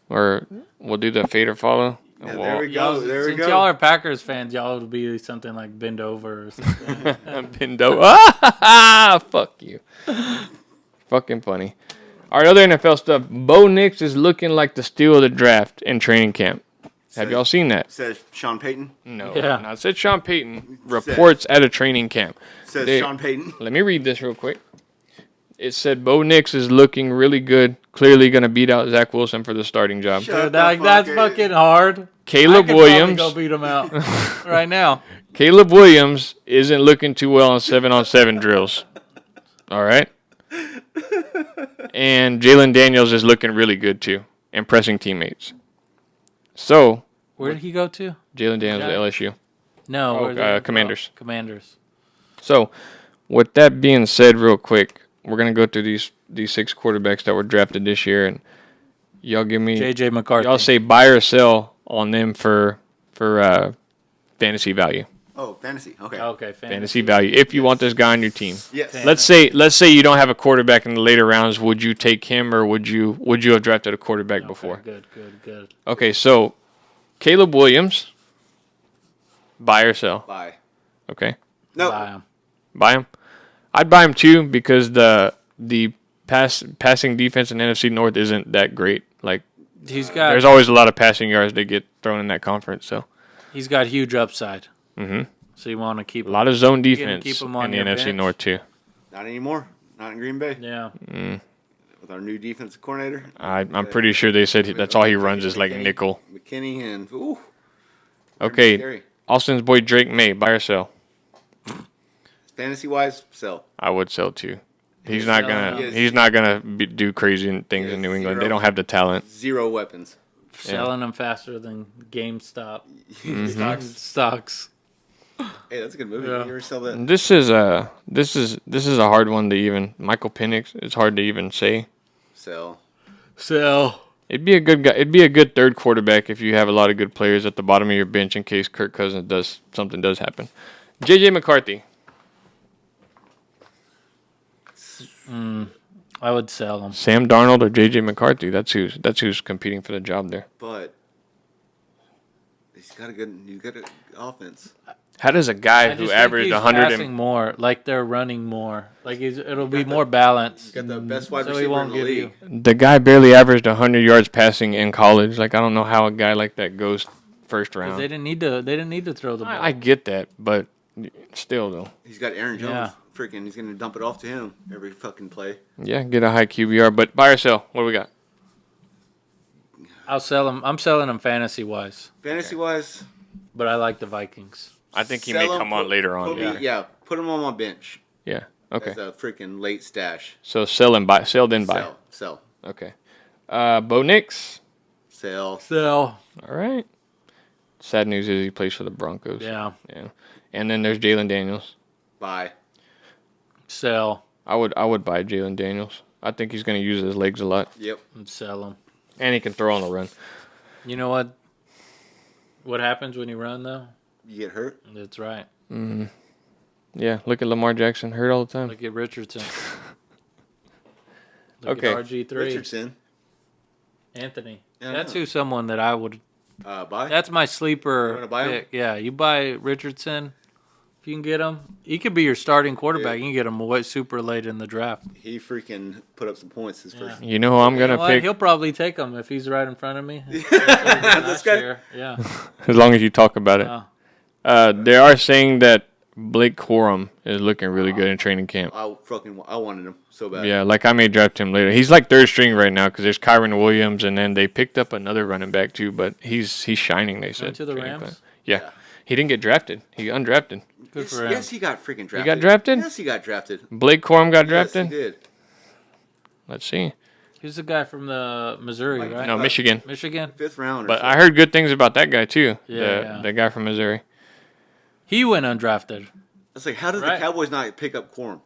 Or we'll do the fade or follow. Yeah, there we go. There we Since go. y'all are Packers fans, y'all would be something like bend over or something. Pindo. Ah, fuck you. Fucking funny. All right, other NFL stuff. Bo Nix is looking like the steal of the draft in training camp. Have y'all seen that? Says Sean Payton. No. Yeah. Not said Sean Payton. Reports at a training camp. Says Sean Payton. Let me read this real quick. It said Bo Nix is looking really good. Clearly going to beat out Zach Wilson for the starting job. Dude, that's fucking hard. Caleb I could Williams. probably go beat him out right now. Caleb Williams isn't looking too well on 7-on-7 drills. All right? And Jalen Daniels is looking really good too, impressing teammates. So, Where did he go to? Jalen Daniels at LSU. No, where did he go? Commanders. Commanders. So, with that being said, real quick, we're gonna go through these 6 quarterbacks that were drafted this year, and y'all give me J.J. McCarthy. Y'all say buy or sell on them for fantasy value. Oh, fantasy. Okay. Okay, Fantasy value. If you want this guy on your team. Yes. Let's say you don't have a quarterback in the later rounds. Would you take him, or would you have drafted a quarterback before? Good. Okay, so Caleb Williams, buy or sell? Bye. Okay, No. Buy him. buy him. I'd buy him too because the passing defense in NFC North isn't that great. Like There's always a lot of passing yards that get thrown in that conference. So he's got huge upside. Mm-hmm. So you want to keep a lot of zone defense keep him in on the your NFC bench? North too. Not anymore. Not in Green Bay. Yeah. With our new defensive coordinator. I'm pretty sure they said that's all he runs is like nickel. McKinney and ooh. Okay. Scary. Austin's boy Drake May, buy or sell? Fantasy wise, sell. I would sell too. He's not gonna do crazy things in New England. They don't have the talent. 0 weapons. Selling them faster than GameStop Stocks. stocks. Hey, that's a good movie. Yeah. You ever sell that? This is a hard one to even. Michael Penix. It's hard to even say. Sell. It'd be a good guy. It'd be a good third quarterback if you have a lot of good players at the bottom of your bench in case Kirk Cousins does happen. JJ McCarthy. I would sell him. Sam Darnold or JJ McCarthy. That's who's competing for the job there. But he's got a good offense. How does a guy who averaged 100 passing more, like they're running more, like it'll be more balanced. He's got the best wide So he receiver won't in the give league. you. The guy barely averaged 100 yards passing in college. Like I don't know how a guy like that goes first round. They didn't need to throw the ball. I get that, but still though. He's got Aaron Jones. Yeah. Freaking, he's gonna dump it off to him every fucking play. Yeah, get a high QBR, but buy or sell. What do we got? I'll sell him. I'm selling him fantasy wise, Fantasy wise, but I like the Vikings. I think he may come on later on. Put him on my bench. Yeah. Okay. As a freaking late stash. So sell and buy. Sell then buy. Sell. Okay. Bo Nix. Sell. All right. Sad news is he plays for the Broncos. Yeah. And then there's Jalen Daniels. Buy. Sell. I would buy Jalen Daniels. I think he's going to use his legs a lot. Yep. And sell him. And he can throw on the run. You know what? What happens when you run though? You get hurt. That's right. Mm-hmm. Yeah. Look at Lamar Jackson, hurt all the time. Look at Richardson. Okay. At RG3. Richardson. Anthony. Yeah, That's who someone that I would. Buy. That's my sleeper. You wanna buy him? pick. Yeah, you buy Richardson. If you can get him, he could be your starting quarterback. You can get him super late in the draft. He freaking put up some points his first. You know who I'm going to pick? He'll probably take him if he's right in front of me. This guy. Year. Yeah. As long as you talk about it. They are saying that Blake Corum is looking really good in training camp. I wanted him so bad. Yeah, like I may draft him later. He's like third string right now because there's Kyron Williams, and then they picked up another running back too. But he's shining. They said. Went to the Rams. Yeah, he didn't get drafted. He undrafted. Good for him. Yes, he got freaking drafted. He got drafted? Yes, he got drafted. Blake Corum got drafted. Yes, he did. Let's see. He's the guy from the Missouri, right? No, Michigan. Michigan. 5th round. But I heard good things about that guy too. Yeah, the guy from Missouri. He went undrafted. It's like, how did the Cowboys not pick up Corum?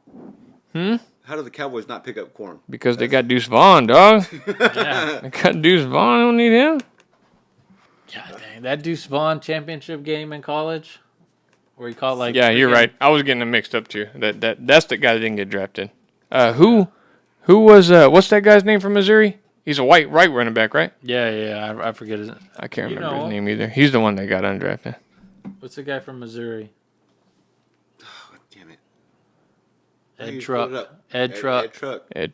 How did the Cowboys not pick up Corum? Because they got Deuce Vaughn, dog. Yeah. They got Deuce Vaughn. I don't need him. God dang, that Deuce Vaughn championship game in college, where he caught like. Yeah, you're right. I was getting them mixed up too. That's the guy that didn't get drafted. Who was what's that guy's name from Missouri? He's a right running back, right? Yeah. I forget his. I can't remember his name either. He's the one that got undrafted. What's the guy from Missouri? Oh, damn it. Ed Truck. Ed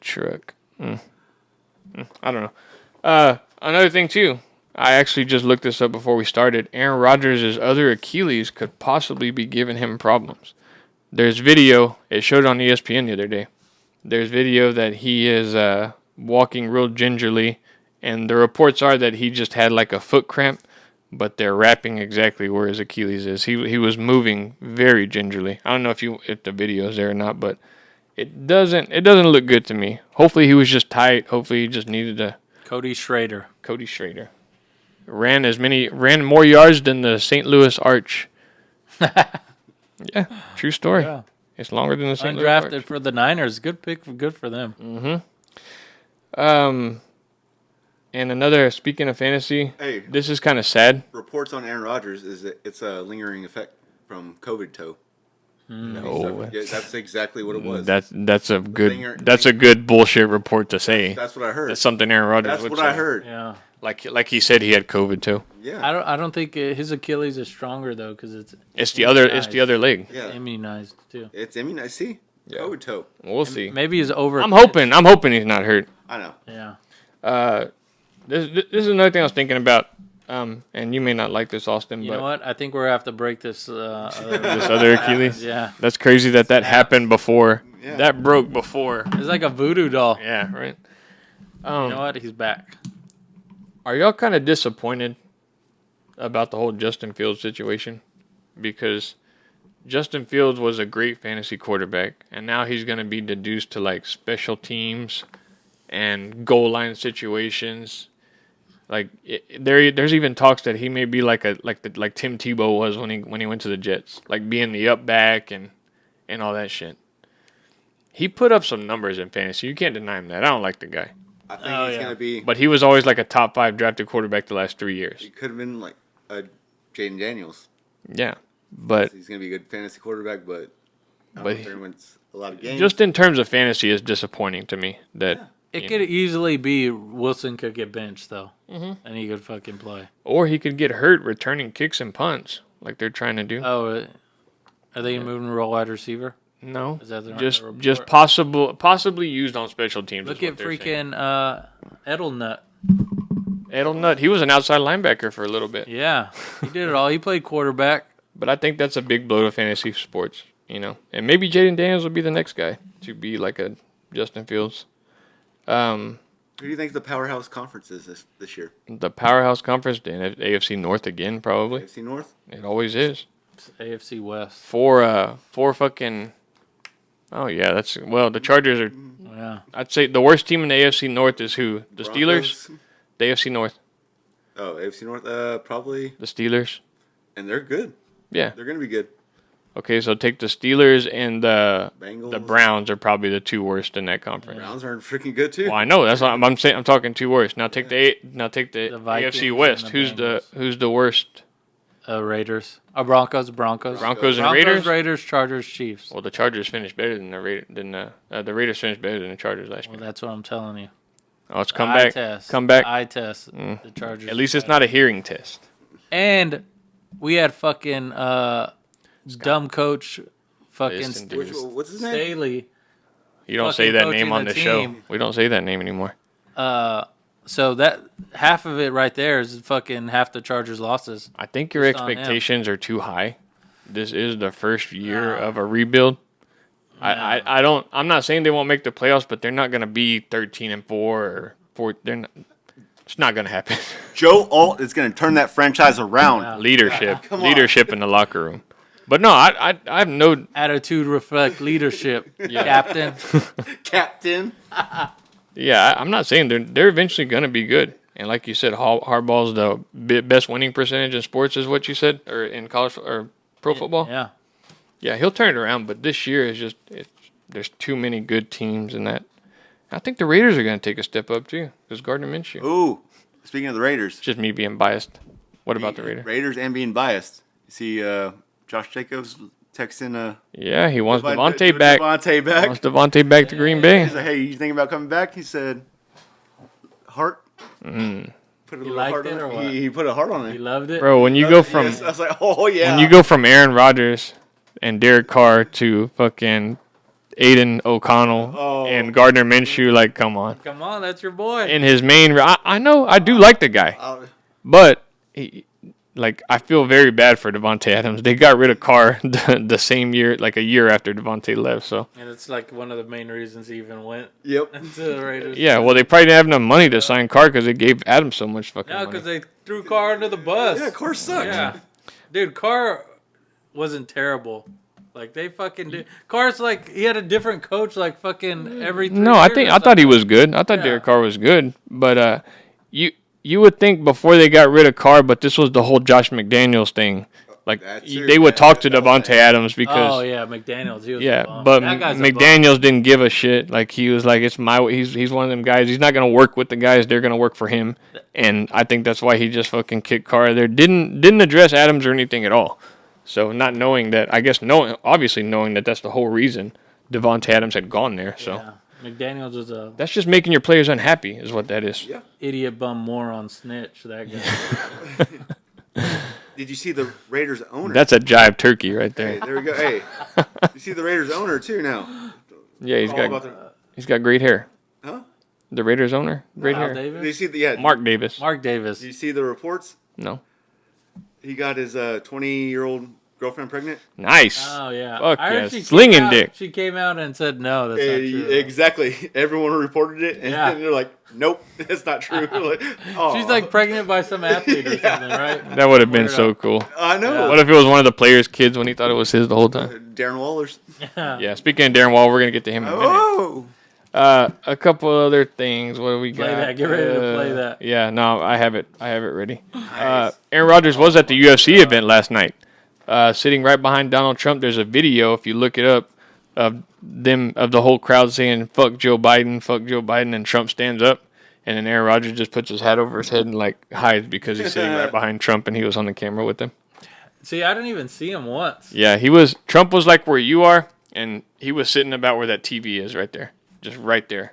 Truck. I don't know. Another thing too. I actually just looked this up before we started. Aaron Rodgers' other Achilles could possibly be giving him problems. There's video. It showed on ESPN the other day. There's video that he is walking real gingerly, and the reports are that he just had like a foot cramp, but they're wrapping exactly where his Achilles is. He was moving very gingerly. I don't know if the video is there or not, but it doesn't look good to me. Hopefully he was just tight. Hopefully he just needed to. Cody Schrader. Ran more yards than the St. Louis Arch. Yeah, true story. Yeah. It's longer than the St. Louis Arch. Undrafted for the Niners. Good pick. Good for them. And another, speaking of fantasy, this is kind of sad. Reports on Aaron Rodgers is that it's a lingering effect from COVID toe. No, that's exactly what it was. That's a good bullshit report to say. That's what I heard. That's something Aaron Rodgers would say. That's what I heard. Yeah. Like he said he had COVID too. Yeah. I don't think his Achilles is stronger though because it's the other leg. Yeah. It's immunized too. It's immunized. See, COVID toe. We'll see. Maybe he's over. I'm hoping he's not hurt. I know. Yeah. This is another thing I was thinking about. And you may not like this, Austin, You but know what? I think we're gonna have to break this. this other Achilles. Yeah, That's crazy that happened before. Yeah. That broke before. it's like a voodoo doll. Yeah, right. You know what? He's back. Are y'all kind of disappointed about the whole Justin Fields situation? Because Justin Fields was a great fantasy quarterback, and now he's going to be deduced to like special teams and goal line situations. Like there's even talks that he may be like Tim Tebow was when he went to the Jets, like being the up back and all that shit. He put up some numbers in fantasy. You can't deny him that. I don't like the guy, I think he's going to be. but he was always like a top 5 drafted quarterback the last 3 years. He could have been like a Jaden Daniels. Yeah, but He's going to be a good fantasy quarterback, but I don't But know if he wins a lot of games. just in terms of fantasy, is disappointing to me that. It could easily be Wilson could get benched though, and he could fucking play. Or he could get hurt returning kicks and punts like they're trying to do. Oh, are they moving to wide receiver? No, Is that the just possibly used on special teams. Look is at what they're saying. freaking Edelnut. Edelnut. He was an outside linebacker for a little bit, Yeah, he did it all. He played quarterback. but I think that's a big blow to fantasy sports. And maybe Jaden Daniels will be the next guy to be like a Justin Fields. Who do you think the powerhouse conference is this year? The powerhouse conference, the AFC North again, probably. AFC North? It always is. It's AFC West. Four fucking. Oh yeah, the Chargers are. Yeah, I'd say the worst team in the AFC North is who? The Steelers? Broncos? The AFC North. Oh, AFC North? Probably. The Steelers. And they're good. Yeah. They're going to be good. Okay, so take the Steelers and the Bengals. Browns are probably the 2 worst in that conference. Browns are freaking good, too. Well, I know that's what I'm saying. I'm talking 2 worst. Now take the Vikings AFC West. and the Who's the worst? Raiders. Broncos. Broncos and Raiders. Raiders, Chargers, Chiefs. Well, the Chargers finished better than the Raiders finished better than the Chargers last Well, year. that's what I'm telling you. Oh, it's come back. Test. Come back. Eye test. The Chargers. At least it's not a hearing test. And we had fucking dumb coach fucking Listen, dude. What's his name? Staley. You don't fucking say that coaching name on the the show. team. We don't say that name anymore. So that half of it right there is fucking half the Chargers' losses. I think your Just on him. expectations are too high. This is the first year of a rebuild. I'm not saying they won't make the playoffs, but they're not going to be 13-4 or 4. It's not going to happen. Joe Alt is going to turn that franchise around. Leadership Come on. in the locker room. But no, I have no. Attitude reflect leadership, Captain. Captain. Yeah, I'm not saying they're eventually going to be good. And like you said, Harbaugh's the best winning percentage in sports, is what you said, or in college or pro football. Yeah. Yeah, he'll turn it around. But this year is just there's too many good teams in that. I think the Raiders are going to take a step up too, because Gardner Minshew. Ooh, speaking of the Raiders. It's just me being biased. What about the Raiders? Raiders and being biased. You see Josh Jacobs texting Yeah, he wants Devontae back. Devontae back. Wants Devontae back to Green Bay. He's like, hey, you thinking about coming back? He said, heart. Put a little liked heart it on or it. what? He put a heart on it. You loved it? Bro, when you go from Yes. I was like, oh, yeah. when you go from Aaron Rodgers and Derek Carr to fucking Aiden O'Connell and Gardner Minshew, like, come on. Come on, that's your boy. In his main, I know, I do like the guy, but I feel very bad for Devontae Adams. They got rid of Carr the same year, like a year after Devontae left. So And it's like one of the main reasons he even went Yep. to the Raiders. yeah, well, they probably didn't have enough money to sign Carr because they gave Adams so much fucking No, money. because they threw Carr under the bus. Yeah, Carr sucked. Yeah. Dude, Carr wasn't terrible. Like, they fucking did. Carr's like, he had a different coach like fucking every 3 No, years I thought he was good. I thought Yeah. Derek Carr was good, but you would think before they got rid of Carr, but this was the whole Josh McDaniels thing. Like That's true. they would talk to That was Devontae Adams because Oh, yeah, McDaniels. He was a yeah, bum. but That guy's a bum. McDaniels didn't give a shit. Like he was like, it's my he's one of them guys. He's not gonna work with the guys. They're gonna work for him, and I think that's why he just fucking kicked Carr there. Didn't address Adams or anything at all. So not knowing that, I guess obviously knowing that that's the whole reason Devontae Adams had gone there. So Yeah. McDaniels was a that's just making your players unhappy, is what that is. Yeah. idiot bum moron snitch, that guy. Did you see the Raiders owner? That's a jive turkey right there. Hey, there we go. Hey, you see the Raiders owner too now. Yeah, All about the- he's got great hair. Huh? The Raiders owner, great Al hair. Davis? Did you see the Mark Davis. Mark Davis. Did you see the reports? No. He got his 20-year-old girlfriend pregnant. Nice. Oh yeah. Fuck I heard yeah. she Slinging came out- dick. She came out and said no, that's not true. Exactly. Everyone reported it, and Yeah. they're like, "Nope, that's not true." Like, oh. She's like pregnant by some athlete or something, right? That would have been Weirdo. so cool. I know. What if it was one of the players' kids when he thought it was his the whole time? Darren Waller's. Yeah. Speaking of Darren Waller, we're gonna get to him in a minute. Oh. A couple other things. What do we got? Play that. Get ready to play that. Yeah. No, I have it. I have it ready. Nice. Aaron Rodgers was at the UFC event last night. Sitting right behind Donald Trump. There's a video, if you look it up, of the whole crowd saying "fuck Joe Biden," and Trump stands up, and then Aaron Rodgers just puts his hat over his head and like hides because he's sitting right behind Trump and he was on the camera with him. See, I didn't even see him once. Yeah, Trump was like where you are, and he was sitting about where that TV is right there, just right there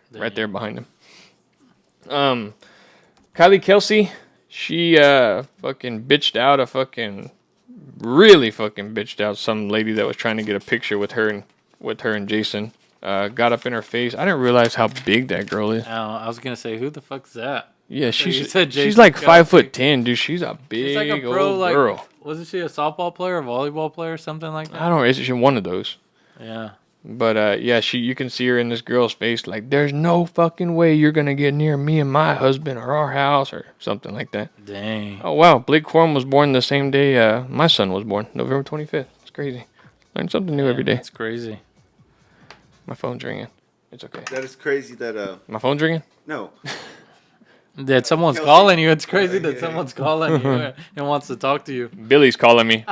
behind him. Kelsey, she fucking bitched out really fucking bitched out some lady that was trying to get a picture with her and Jason. Got up in her face. I didn't realize how big that girl is. Oh, I was gonna say, who the fuck's that? Yeah, you she's said she's Jason like Kelsey. 5'10", dude. She's a big She's like a pro, old like girl. wasn't she a softball player, a volleyball player, something like that? I don't know. Is she one of those? Yeah. But yeah, you can see her in this girl's face, like, there's no fucking way you're gonna get near me and my husband or our house or something like that. Dang. Oh wow, Blake Corum was born the same day my son was born, November 25th. It's crazy. Learn something new every day. That's crazy. My phone's ringing. It's okay. That is crazy. My phone's ringing. No. That someone's Kelsey. calling you. It's crazy that someone's calling you and wants to talk to you. Billy's calling me.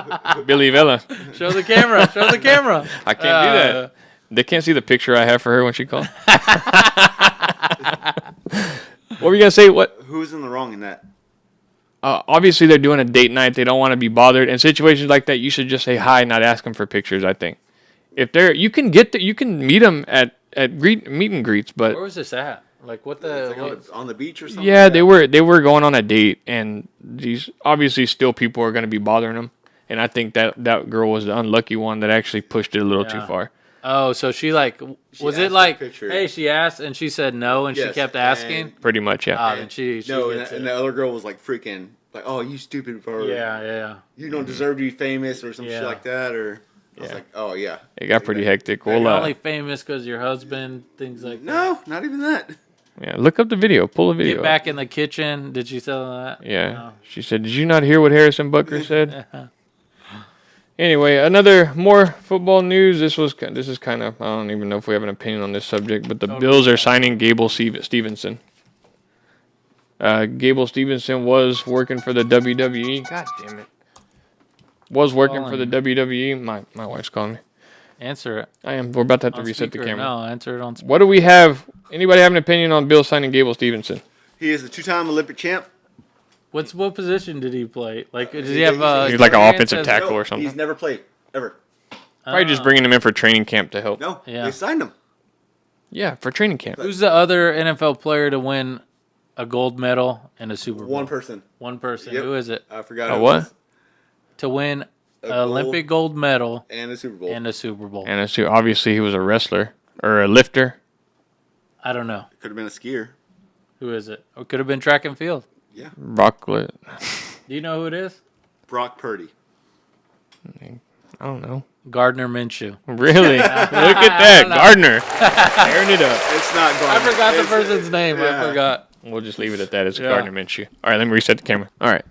Billy Vela. Show the camera. Show the camera. I can't do that. They can't see the picture I have for her when she called. What were you gonna say? What? Who's in the wrong in that? Obviously, they're doing a date night. They don't want to be bothered. In situations like that, you should just say hi, not ask them for pictures. I think if you can meet them at meet and greets. But Where was this at? Like what It's the? like on the beach or something? yeah, they were going on a date, and these obviously still people are going to be bothering them. And I think that girl was the unlucky one that actually pushed it a little too Yeah. far. Oh, so she like was asked it for like a picture. hey, she asked and she said no and she Yes, kept asking? and- Pretty much, yeah. Ah, then she No, gets and it. the other girl was like freaking like, "Oh, you stupid bro! Yeah. You don't deserve to be famous or some shit Yeah. like that." Or I was Yeah. like, "Oh yeah." It got pretty hectic. You're Well, only famous because your husband, things like that. No, not even that. yeah, look up the video. Pull the video. Get back in the kitchen. Did she tell that? Yeah. No. She said, "Did you not hear what Harrison Butker said?" Anyway, another more football news. This is kind of, I don't even know if we have an opinion on this subject, but the Bills are signing Gable Stevenson. Gable Stevenson was working for the WWE. God damn it. Was working for the WWE. My wife's calling me. Answer it. I am. We're about to have to On reset speaker. the camera. No, answer it on speaker. What do we have? Anybody have an opinion on Bill signing Gable Stevenson? He is a 2-time Olympic champ. What position did he play? Like, did he have? He's like an experience offensive as- tackle No, or something. He's never played ever. Probably just bringing him in for training camp to help. No, Yeah. they signed him. Yeah, for training camp. Who's the other NFL player to win a gold medal and a Super Bowl? One person. One person. Yep. Who is it? I forgot. A who it what? was. To win A an gold Olympic gold medal and a Super Bowl. and a Super Bowl. And it's, obviously he was a wrestler or a lifter. I don't know. Could have been a skier. Who is it? Or could have been track and field. Yeah. Rocklet. Do you know who it is? Brock Purdy. I don't know. Gardner Minshew. Really? Look at that. Gardner. Tearing it up. It's not I Gardner. forgot the It's- person's name. yeah. I forgot. We'll just leave it at that. It's Yeah. Gardner Minshew. All right, let me reset the camera. All right.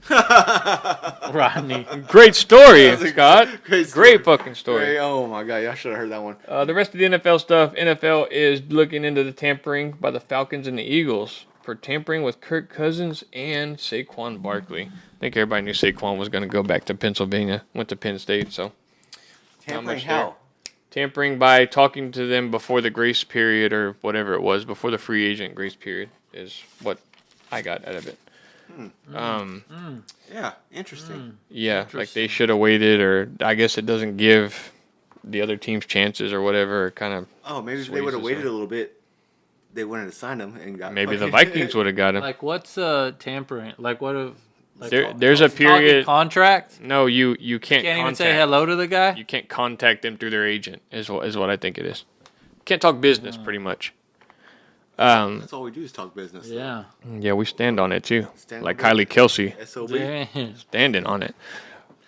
Rodney. Great story, was a Scott. great story. Great fucking story. Hey, oh my god, I should have heard that one. The rest of the NFL stuff, NFL is looking into the tampering by the Falcons and the Eagles for tampering with Kirk Cousins and Saquon Barkley. I think everybody knew Saquon was going to go back to Pennsylvania, went to Penn State, so. Tampering much how? Tampering by talking to them before the grace period or whatever it was, before the free agent grace period is what I got out of it. Yeah, interesting. Yeah, like they should have waited, or I guess it doesn't give the other teams chances or whatever. Kind of Oh, maybe if they Sways would have this waited way. a little bit, they wouldn't have signed him and got. maybe the fucking- Vikings would have got him. Like, what's tampering? Like, what if... Like, There's a talking period. contract? No, you can't. Can't even contact, say hello to the guy? You can't contact them through their agent. Is what I think it is. Can't talk business, pretty much. That's all we do is talk business. Yeah. Yeah, we stand on it too. Stand Like on Kylie Kelsey, SOB. standing on it.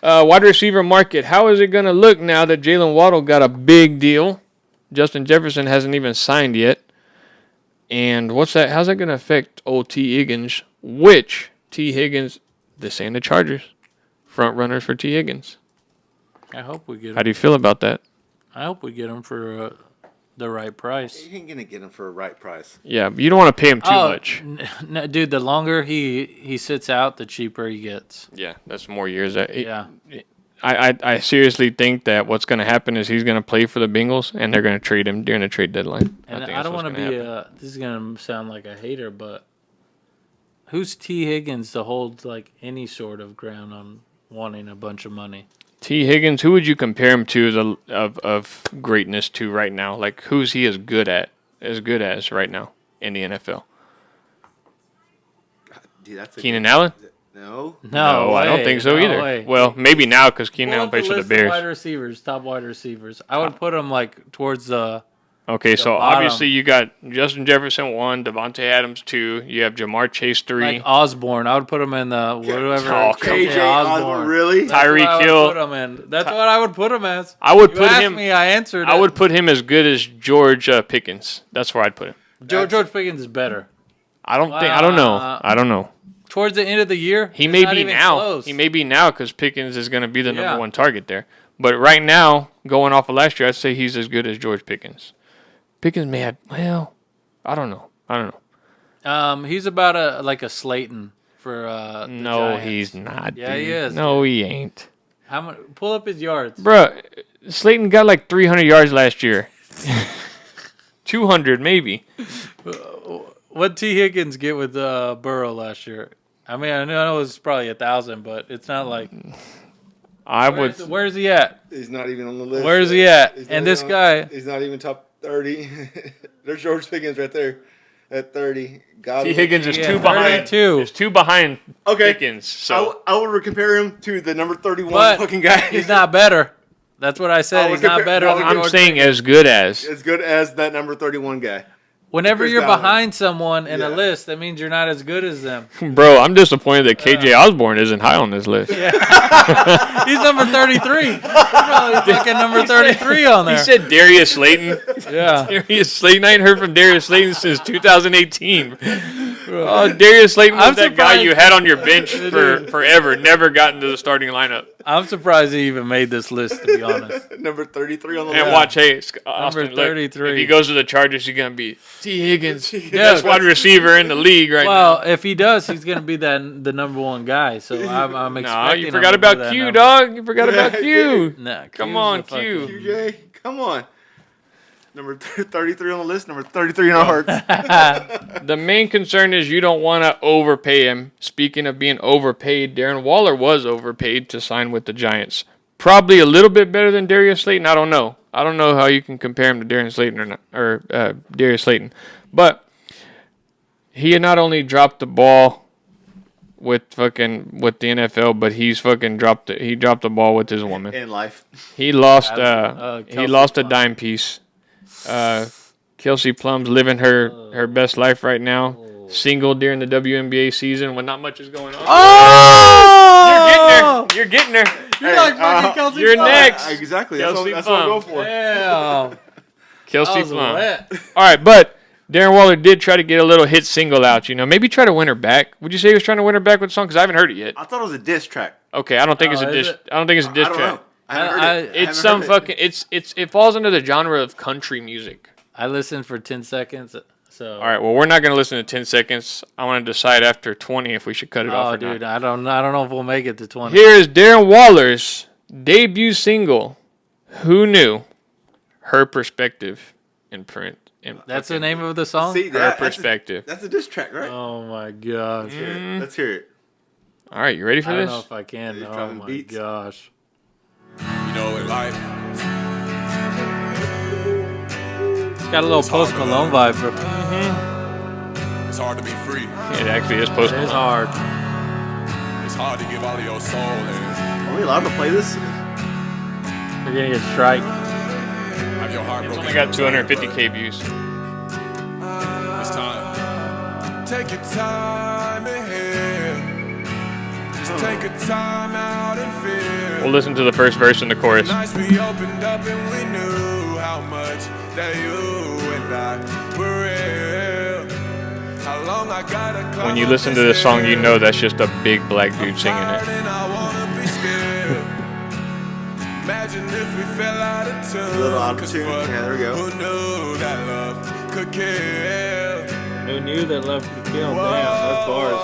Wide receiver market. How is it going to look now that Jalen Waddle got a big deal? Justin Jefferson hasn't even signed yet. And what's that? How's that going to affect old T. Higgins? Which T. Higgins, this ain't the Chargers. Front runners for T. Higgins. I hope we get him. How do you feel about that? I hope we get him for the right price. You ain't gonna get him for a right price. Yeah, but you don't want to pay him too much. No, dude, the longer he sits out, the cheaper he gets. Yeah, that's more years. Yeah. I seriously think that what's going to happen is he's going to play for the Bengals, and they're going to trade him during the trade deadline. And think I that's don't what's want to gonna be happen. this is going to sound like a hater, but who's T. Higgins to hold like any sort of ground on wanting a bunch of money? T. Higgins, who would you compare him to of greatness to right now? Like, who's he as good as right now in the NFL? Dude, that's Keenan Allen? No. No, I don't think so either. Way. Well, maybe now because Keenan Pull Allen up the plays for the list of Bears. wide receivers, top wide receivers. I would put him like towards the. Okay, so bottom. obviously you got Justin Jefferson 1, Devontae Adams 2, you have Jamar Chase 3, Like Osborne, I would put him in the whatever. Oh, KJ Osborne, really? That's what I Tyreek would Hill. put him in. That's what I would put him as. I would You put asked him. me, I answered. I it. would put him as good as George Pickens. That's where I'd put him. George Pickens is better. I don't know. Towards the end of the year, He it's may not be even now. close. He may be now because Pickens is going to be the Yeah. number one target there. But right now, going off of last year, I'd say he's as good as George Pickens. Pickens may have. Well, I don't know. He's about a Slayton for the No, Giants. he's not. Yeah, dude. he is, No, he ain't. How much? Pull up his yards. Bruh, Slayton got like 300 yards last year. 200 maybe. What T. Higgins get with Burrow last year? I mean, I know it was probably 1,000, but it's not like. Where's he at? He's not even on the list. Where's he at? He's And not this even guy. He's not even top 30. There's George Pickens right there at 30. T. Higgins is Yeah, two behind. 32. Is two behind Okay. Pickens. So I would compare him to the number 31 But fucking guy. he's not better. That's what I said. I He's would not compare- better no, than I'm George saying Pickens. as good as. as good as that number 31 guy. Whenever Chris you're Godwin. behind someone in a Yeah. list, that means you're not as good as them. Bro, I'm disappointed that KJ Osborne isn't high on this list. He's number 33. He's probably fucking number 33 on there. He said Darius Slayton. Yeah. Darius Slayton. I ain't heard from Darius Slayton since 2018. Oh, Darius Slayton was I'm that guy surprised- you had on your bench for forever, never got into the starting lineup. I'm surprised he even made this list, to be honest. Number 33 on the And list. watch, hey, Austin, look, 33. if he goes to the Chargers, he's going to be T. Higgins, Yeah. best wide receiver in the league right Well, now. if he does, he's going to be the number one guy. So I'm expecting No, you him forgot to about be that Q, number. dog. You forgot about Yeah, Q. Nah, Come Q's on, a fucking- Q. QJ, come on. Number 33 on the list, number 33 in our hearts. The main concern is you don't want to overpay him. Speaking of being overpaid, Darren Waller was overpaid to sign with the Giants. Probably a little bit better than Darius Slayton. I don't know. I don't know how you can compare him to Darius Slayton Darius Slayton. But he had not only dropped the ball with the NFL, but he's fucking dropped the ball with his woman. In life. He lost Kelsey he lost a Plum. dime piece. Kelsey Plum's living her best life right now. Single during the WNBA season when not much is going on. Oh! You're getting her. You're like fucking Kelsey You're Plum. next. Exactly. Kelsey That's what I go Plum. for. Damn. Kelsey That was Plum. wet. All right, but Darren Waller did try to get a little hit single out. Maybe try to win her back. Would you say he was trying to win her back with the song? Because I haven't heard it yet. I thought it was a diss track. Okay, I don't think it's Oh, a is diss. it? I don't think it's a diss I don't track. know. I haven't heard it. I It's haven't some heard it. fucking. It falls under the genre of country music. I listened for 10 seconds. So. All right. Well, we're not going to listen to 10 seconds. I want to decide after 20 if we should cut it off Oh, or dude, not. I don't know if we'll make it to 20. Here is Darren Waller's debut single. Who knew? Her perspective in print. That's the name of the song? See, Her perspective. That's a diss track, right? Oh, my gosh. Let's hear it. All right. You ready for I don't this? know if I can. He's Oh, dropping my beats. gosh. You know, in life, It's got a little Post Malone vibe. For it's hard to be free. It actually is Post It's Malone. hard. It's hard to give all of your soul and Are we allowed to play this? You're going to get strike. have your heart It's broken. only got 250K views. It's time Take your time ahead. Just take a time out and feel. We'll listen to the first verse and the chorus. Nights we opened up and we knew how much that you and I were real. How long I gotta climb When you up listen to this song, you hill. know that's just a big black dude singing Tired it. and I wanna be still. Imagine if we fell out of tune. A little out of 'Cause tune. fuck, Yeah, there we go. Who knew that love could kill? Who knew that love could kill? Damn, that's bars.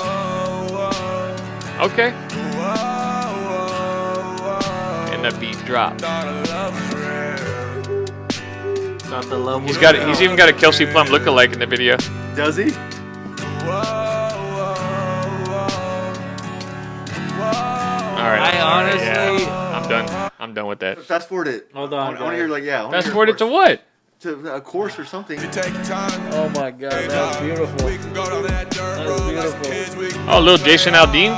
Okay. And And the beat dropped. Not the love. He's even got a Kelsey Plum lookalike in the video. Does he? All right. I honestly- I'm done. I'm done with that. Fast forward it. Hold I on, want to hear like I wanna Fast hear forward it to chorus. what? To a course or something. Oh my god, that was beautiful. That was beautiful. Oh, little Jason Aldean.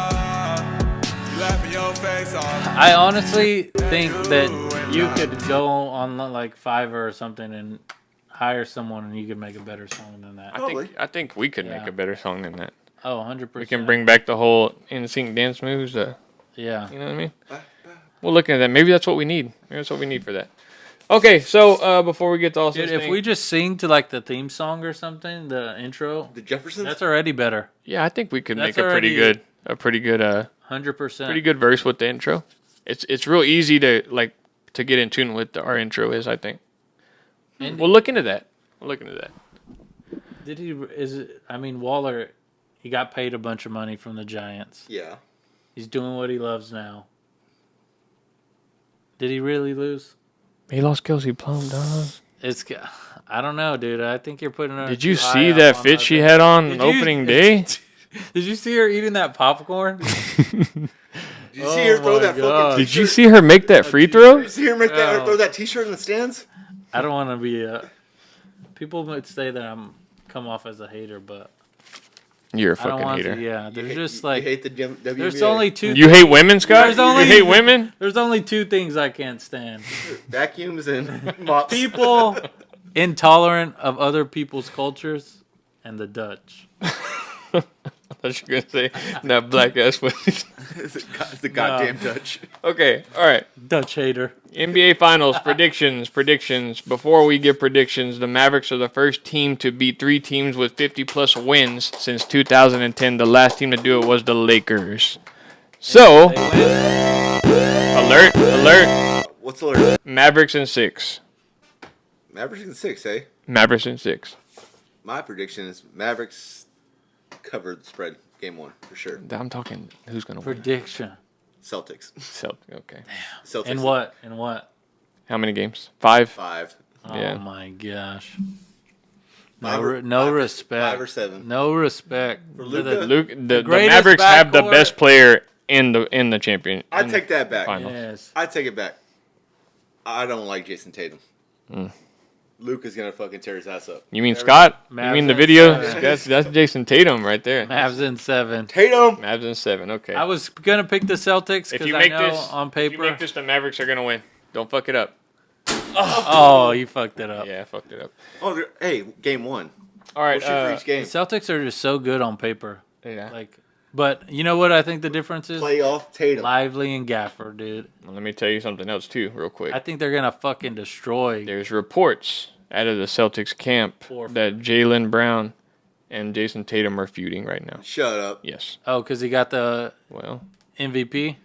I honestly think that you could go on like Fiverr or something and hire someone and you could make a better song than that. I think we could make Yeah. a better song than that. Oh, 100%. We can bring back the whole NSYNC dance moves. Yeah. You know what I mean? We'll look at that. Maybe that's what we need. Maybe that's what we need for that. Okay, so before we get to all Dude, this if we just sing to like the theme song or something, the intro, The Jeffersons. that's already better. yeah, I think we could That's make a pretty already- good 100%. pretty good verse with the intro. It's real easy to get in tune with our intro is, I think. And We'll look into that. We'll look into that. did he? Waller, he got paid a bunch of money from the Giants. Yeah. He's doing what he loves now. Did he really lose? He lost Kelsey Plum, dog. I don't know, dude. I think you're putting her. Did you too high see up that on fit she thing. had on Did opening you- day? Did you see her eating that popcorn? Did you see her throw my that God. fucking? Did you see her make that free throw? Did you see her make that? Oh. Throw that T-shirt in the stands? I don't want to be. People might say that I'm come off as a hater, but You're a I don't fucking want hater. to. Yeah, there's You just hate, like you hate the WNBA. there's only two. You hate women, Scott? There's only- You hate women? There's only two things I can't stand: vacuums and mops. people intolerant of other people's cultures, and the Dutch. I thought you were going to say that black ass women. It's the goddamn Dutch. Okay, all right. Dutch hater. NBA Finals predictions. Before we give predictions, the Mavericks are the first team to beat 3 teams with 50-plus wins since 2010. The last team to do it was the Lakers. So, alert, What's the alert? Mavericks in 6. Mavericks in 6, eh? Mavericks in 6. My prediction is Mavericks cover the spread game 1 for sure. I'm talking who's going to win. Prediction. Celtics. Okay. Celtics. In what? In what? How many games? 5? 5. Yeah. Oh my gosh. Five No, or- no five or- respect. 5 or 7. No respect. For To Luka? The greatest Mavericks have the backcourt- best player in the champion. I'd take that back. Finals. Yes. I'd take it back. I don't like Jason Tatum. Luka's gonna fucking tear his ass up. You mean Scott? You Mavs mean the in video? 7. That's Jason Tatum right there. Mavs in 7. Tatum. Mavs in 7. Okay. I was gonna pick the Celtics If because you I make know this on if you paper. make this, the Mavericks are gonna win. Don't fuck it up. Oh, you fucked it up. Yeah, I fucked it up. Oh, hey, game 1. All right. We'll shoot for each The game. Celtics are just so good on paper. Yeah. But you know what I think the difference is? Playoff Tatum. Lively and Gaffer, dude. Well, let me tell you something else too, real quick. I think they're gonna fucking destroy. There's reports out of the Celtics camp Four. that Jaylen Brown and Jason Tatum are feuding right now. Shut up. Yes. Oh, because he got the Well, MVP.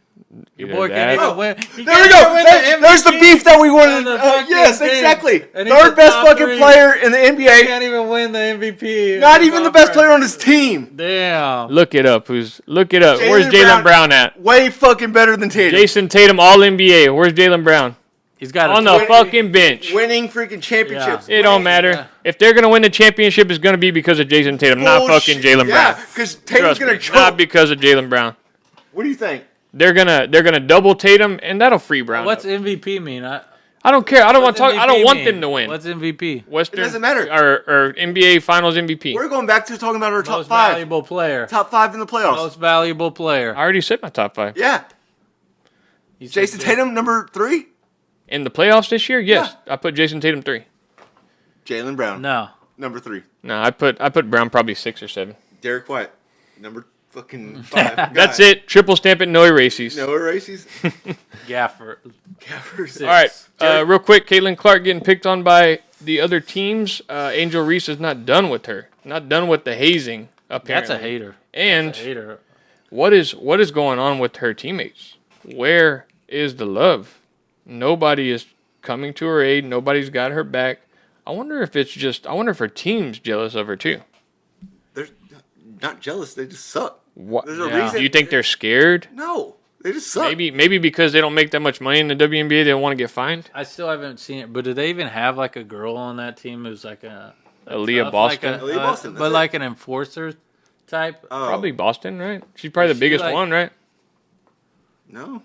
Your either boy that- can't even win. He There can't we go. even win the There's the MVP. beef that we And wanted. the fucking Yes, thing. exactly. And he's Third the best top fucking 3. player in the He NBA. can't even win the MVP. Not even the best player on his team. Damn. look it up. Look it up. Jaylen Where's Jaylen Brown- Brown at? Way fucking better than Tatum. Jason Tatum, All NBA. Where's Jaylen Brown? He's got On a the Winning- fucking bench. Winning freaking championships. It don't matter. Yeah. If they're gonna win the championship, it's gonna be because of Jason Tatum, not fucking Jaylen Yeah, Brown. because Tatum's Trust gonna me, choke. not because of Jaylen Brown. What do you think? They're gonna double Tatum, and that'll free Brown. What's up. MVP mean? I don't care. I don't want What's to talk. I don't MVP want mean? them to win. What's MVP? Western It doesn't matter. Or NBA Finals MVP. We're going back to talking about our top Most 5. valuable player. Top 5 in the playoffs. Most valuable player. I already said my top 5 Yeah. You said Jason Tatum, number 3. in the playoffs this year. Yes, I put Jason Tatum 3. Jaylen Brown, No. number 3. No, I put Brown probably 6 or 7. Derek White, number fucking 5. guy. That's it. Triple stamp it. No erases. No erases. Gaffer. Gaffers. All right. Real quick, Caitlyn Clark getting picked on by the other teams. Angel Reese is not done with her. Not done with the hazing. Apparently. That's a hater. And That's a hater. what is going on with her teammates? Where is the love? Nobody is coming to her aid. Nobody's got her back. I wonder if her team's jealous of her too. They're not jealous. They just suck. What? There's a reason. Do you think they're scared? No, they just suck. Maybe because they don't make that much money in the WNBA, they don't want to get fined. I still haven't seen it, but do they even have like a girl on that team who's like a Aaliyah tough, Boston? like Aaliyah Boston, but that's like an enforcer type? Oh, Probably Boston, right? She's probably the biggest like- one, right? no.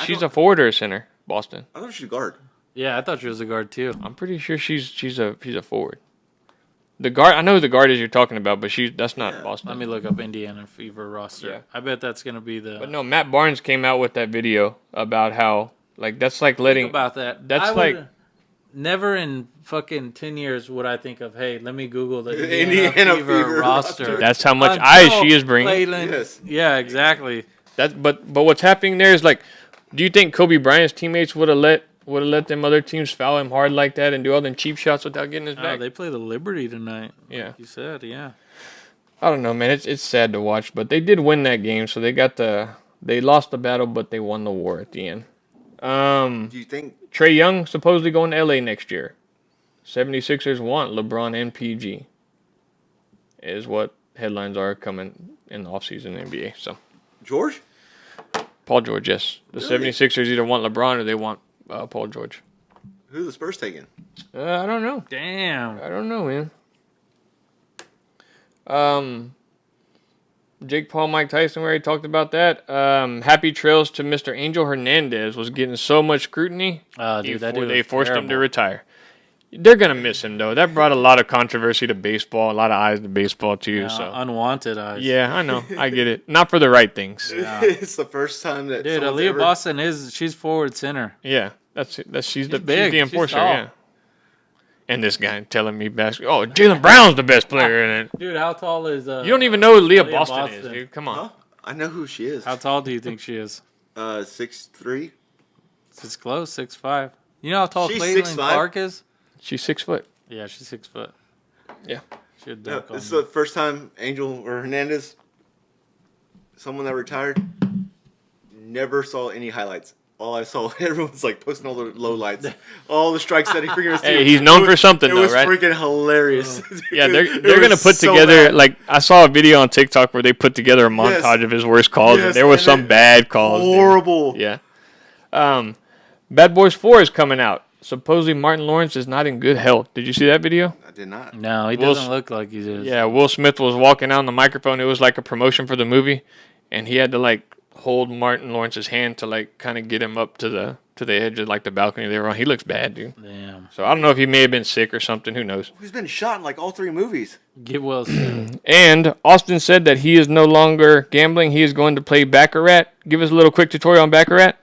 She's a forward or a center. Boston. I thought she's a guard. Yeah, I thought she was a guard too. I'm pretty sure she's a forward. The guard, I know who the guard is you're talking about, but that's not Yeah. Boston. Let me look up Indiana Fever roster. Yeah. I bet that's gonna be the. But no, Matt Barnes came out with that video about how that's like letting. Think about that. That's I like- would- never in fucking 10 years would I think of, hey, let me Google the Indiana Indiana Fever Fever roster. roster. That's how much Until eyes she is bringing. Caitlyn- Yes. Yeah, exactly. But what's happening there is like, do you think Kobe Bryant's teammates would have let them other teams foul him hard like that and do all them cheap shots without getting his Oh, back? they play the Liberty tonight. Yeah. Like you said, yeah. I don't know, man. It's sad to watch, but they did win that game, so they lost the battle, but they won the war at the end. Do you think? Trae Young supposedly going to LA next year. 76ers want LeBron and PG. Is what headlines are coming in the offseason in the NBA. So George? Paul George, yes. The Really? 76ers either want LeBron or they want Paul George. Who's the Spurs taking? I don't know. Damn. I don't know, man. Jake Paul, Mike Tyson, where he talked about that. Happy trails to Mr. Angel Hernandez was getting so much scrutiny. Dude, that dude They was forced him to terrible. retire. They're gonna miss him though. That brought a lot of controversy to baseball, a lot of eyes to baseball too. Yeah, So unwanted eyes. yeah, I know, I get it. Not for the right things. Yeah. It's the first time that Dude, someone's Aaliyah ever- Boston she's forward center. Yeah, that's it. She's the big. the She's enforcer. tall. Yeah. And this guy telling me basketball. Oh, Jaylen Brown's the best player in it. Dude, how tall is You don't even know who Leah Aaliyah Boston is, Boston. dude. Come on. Huh? I know who she is. How tall do you think she is? 6'3". It's close, 6'5". You know how tall She's Caitlyn 6'5"? Clark is? She's 6 foot. Yeah, she's 6 foot. Yeah. Should No, dunk on this is me. the first time Angel or Hernandez, someone that retired, never saw any highlights. All I saw, everyone's like posting all the low lights, all the strikes that he freaking was Hey, he's known for something It though, was right? freaking hilarious. Yeah, they're It gonna was put so together bad. like I saw a video on TikTok where they put together a montage of his worst calls, Yes, and there was and some it- bad calls. dude. horrible. Yeah. Bad Boys 4 is coming out. Supposedly Martin Lawrence is not in good health. Did you see that video? I did not. No, he Will doesn't look like he is. Yeah, Will Smith was walking out on the microphone. It was like a promotion for the movie, and he had to like hold Martin Lawrence's hand to like kind of get him up to the edge of like the balcony they were on. He looks bad, dude. Damn. So I don't know if he may have been sick or something. Who knows? He's been shot in like all 3 movies. Get well soon. And Austin said that he is no longer gambling. He is going to play Baccarat. Give us a little quick tutorial on Baccarat.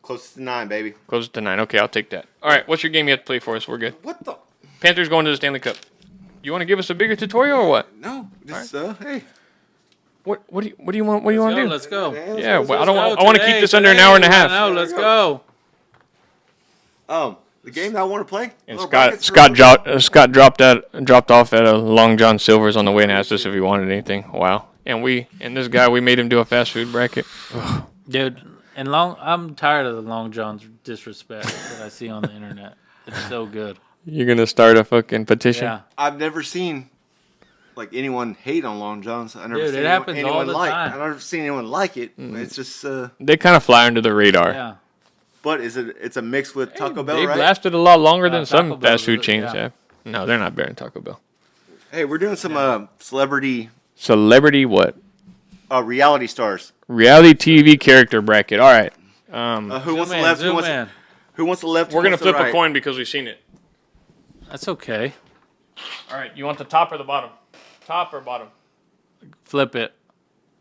Close to 9, baby. Close to 9. Okay, I'll take that. All right, what's your game you have to play for us? We're good. What the? Panthers going to the Stanley Cup. You want to give us a bigger tutorial or what? No, just hey. What do you want? What do you want to do? Let's go. Yeah, well, I want to keep this under an hour and a half. No, let's go. The game that I want to play. And Little Scott brackets Scott dropped off at a Long John Silver's on the way and asked us if we wanted anything. Wow. And this guy, we made him do a fast food bracket. Dude, I'm tired of the Long John's disrespect that I see on the internet. It's so good. You're gonna start a fucking petition? Yeah. I've never seen like anyone hate on Long John's. I never Dude, seen it happens anyone all the like. time. I've never seen anyone like it. It's just They kind of fly under the radar. Yeah. but it's a mix with Taco Bell, They've right? lasted a lot longer than Taco some Bell fast food is- chains yeah. have. No, they're not better than Taco Bell. Hey, we're doing some celebrity Celebrity what? reality stars. Reality TV character bracket. All right. Who wants the left? Who wants the left? We're who gonna wants the flip a right? coin because we've seen it. That's okay. All right. You want the top or the bottom? Top or bottom? Flip it.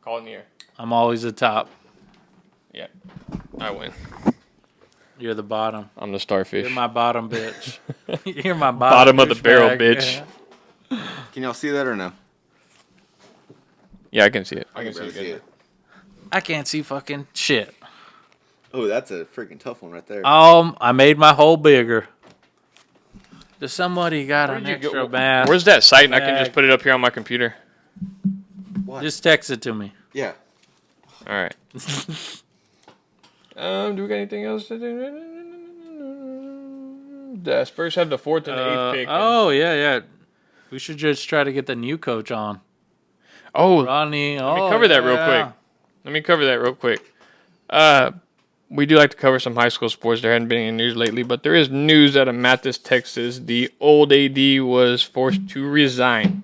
Call in the air. I'm always the top. Yeah. I win. You're the bottom. I'm the starfish. You're my bottom bitch. You're my Bottom of the barrel, douchebag. bitch. Yeah. Can y'all see that or no? Yeah, I can see it. I can can barely see see it. it. I can't see fucking shit. Oh, that's a freaking tough one right there. I made my hole bigger. Does somebody got Where an did you extra go? bath? Where's that site? And I can bag? just put it up here on my computer. What? Just text it to me. Yeah. All right. Do we got anything else to do? The Spurs have the 4th and the 8th pick. Oh, yeah. We should just try to get the new coach on. Oh, Ronnie. let me cover that real quick. Let me cover that real quick. We do like to cover some high school sports. There hadn't been any news lately, but there is news out of Mathis, Texas. The old AD was forced to resign.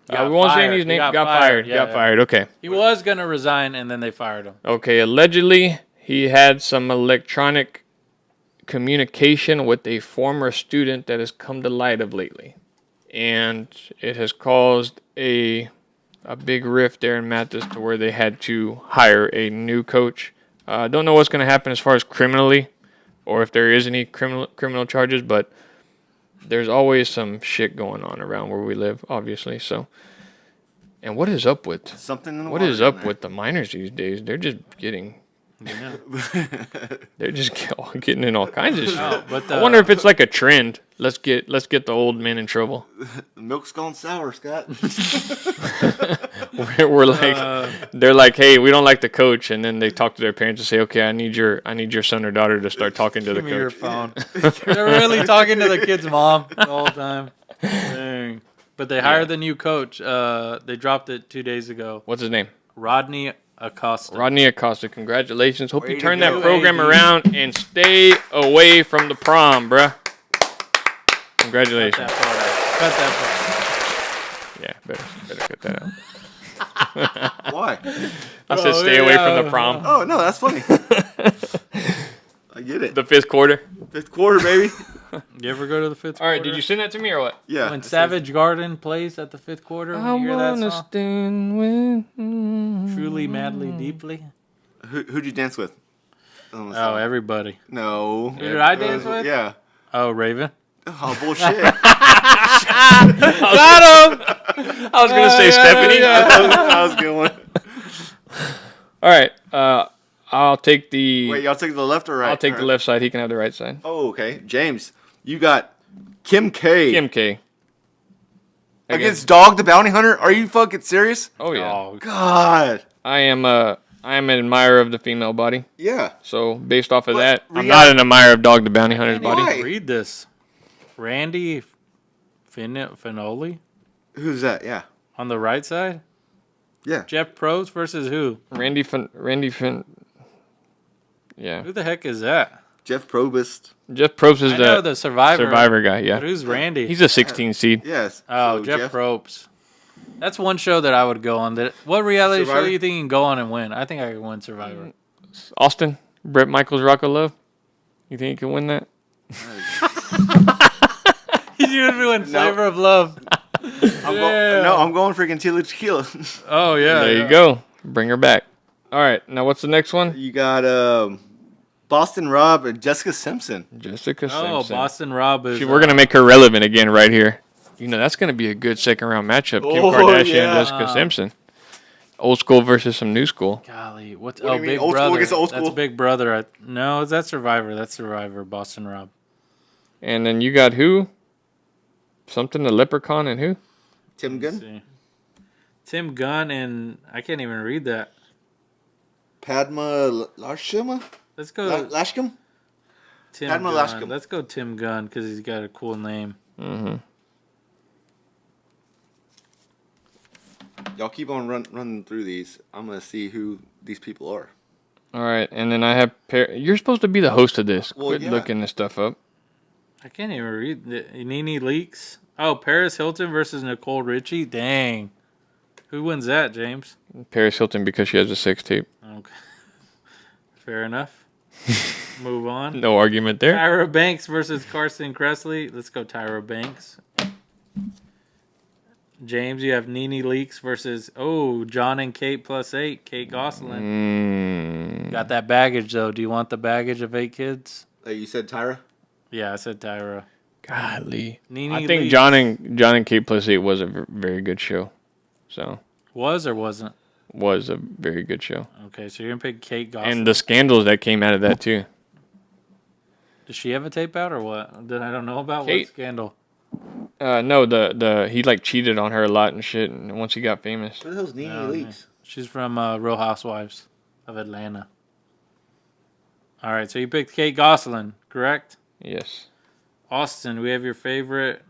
We won't say his name. Got fired. Got fired. Okay. He was going to resign, and then they fired him. Okay. Allegedly, he had some electronic communication with a former student that has come to light of lately. And it has caused a big rift there in Mathis to where they had to hire a new coach. Don't know what's going to happen as far as criminally or if there is any criminal charges, but there's always some shit going on around where we live, obviously. So, and what is up with Something in the what water is down up there. with the minors these days? They're just getting Yeah. they're just getting in all kinds of shit. Oh, but I wonder if it's like a trend. Let's get the old men in trouble. The milk's gone sour, Scott. We're like, they're like, hey, we don't like the coach, and then they talk to their parents and say, okay, I need your son or daughter to start talking to the Give me your coach. phone. They're really talking to the kid's mom the whole time. Dang. But they hired the new coach. They dropped it 2 days ago. What's his name? Rodney Acosta. Rodney Acosta. Congratulations. Hope Way you to turn go, that program AD. around and stay away from the prom, bruh. Cut Congratulations. that part out. Cut that Yeah, better cut that out. Why? I said stay away from the prom. Oh, no, that's funny. I get it. The 5th quarter. 5th quarter, baby. part. You ever go to the fifth All right, quarter? did you send that to me or what? Yeah. When Savage Garden plays at the fifth quarter, when you hear that song? stand with. Truly, madly, deeply. Who'd you dance with? Oh, everybody. No. Who did I dance with? Yeah. Oh, Raven. Oh, bullshit. Got him! I was gonna say Stephanie. That was a good one. All right, I'll take the. Wait, y'all take the left or right? I'll take the left side. He can have the right side. Oh, okay. James, you got Kim K. Kim K. Against Dog the Bounty Hunter? Are you fucking serious? Oh yeah. Oh, God. I am an admirer of the female body. Yeah. So based off of But that, I'm Rihanna- not an admirer of Dog the Bounty Hunter's can't body. Why? even read this. Randy Finoli Who's that? Yeah. on the right side. Yeah. Jeff Probst versus who? Randy Fin. Yeah. Who the heck is that? Jeff Probst. Jeff Probst is I know the the Survivor guy. But Yeah. who's Randy? He's a 16 seed. Yes. Oh, So Jeff Probst. That's one show that I would go on. What reality show Survivor? do you think you can go on and win? I think I could win Survivor. Austin, Brett Michaels, Rock of Love. You think you can win that? You're doing Flavor of Love. I'm going freaking Tila Tequila. Oh, yeah. There you go. Bring her back. All right. Now what's the next one? You got Boston Rob and Jessica Simpson. Jessica Oh, Simpson. Boston Rob is. We're gonna make her relevant again right here. You know that's gonna be a good second round matchup. Kim Oh, Kardashian yeah. and Jessica Simpson. Old school versus some new school. Golly, what's What do you mean, Big old school Brother? against old That's school? Big Brother. No, is that Survivor? That's Survivor. Boston Rob. And then you got who? Something the Leprechaun and who? Tim Let's Gunn. see. Tim Gunn and I can't even read that. Padma Lashima? Let's go Lashkum? Tim Padma Gunn. Lashkum. Let's go Tim Gunn because he's got a cool name. Mm-hmm. Y'all keep on running through these. I'm going to see who these people are. All right, and then I have. You're supposed to be the host of this. Well, Quit yeah. looking this stuff up. I can't even read. Nene Leaks. Oh, Paris Hilton versus Nicole Richie. Dang. Who wins that, James? Paris Hilton because she has a sex tape. Okay. Fair enough. Move on. No argument there. Tyra Banks versus Carson Kressley. Let's go Tyra Banks. James, you have Nene Leaks versus John and Kate +8. Kate Gosselin. Got that baggage though. Do you want the baggage of 8 kids? You said Tyra? Yeah, I said Tyra. Golly. Nene I think Leakes. John and Kate plus 8 was a very good show. So Was or wasn't? was a very good show. Okay, so you're gonna pick Kate Gossett. And the scandals that came out of that too. Does she have a tape out or what? That I don't know about. Kate. What scandal? No, the he like cheated on her a lot and shit. And once he got famous, Who the hell's Nene Oh, Leakes? She's from Real Housewives of Atlanta. All right, so you picked Kate Gosselin, correct? yes. Austin, we have your favorite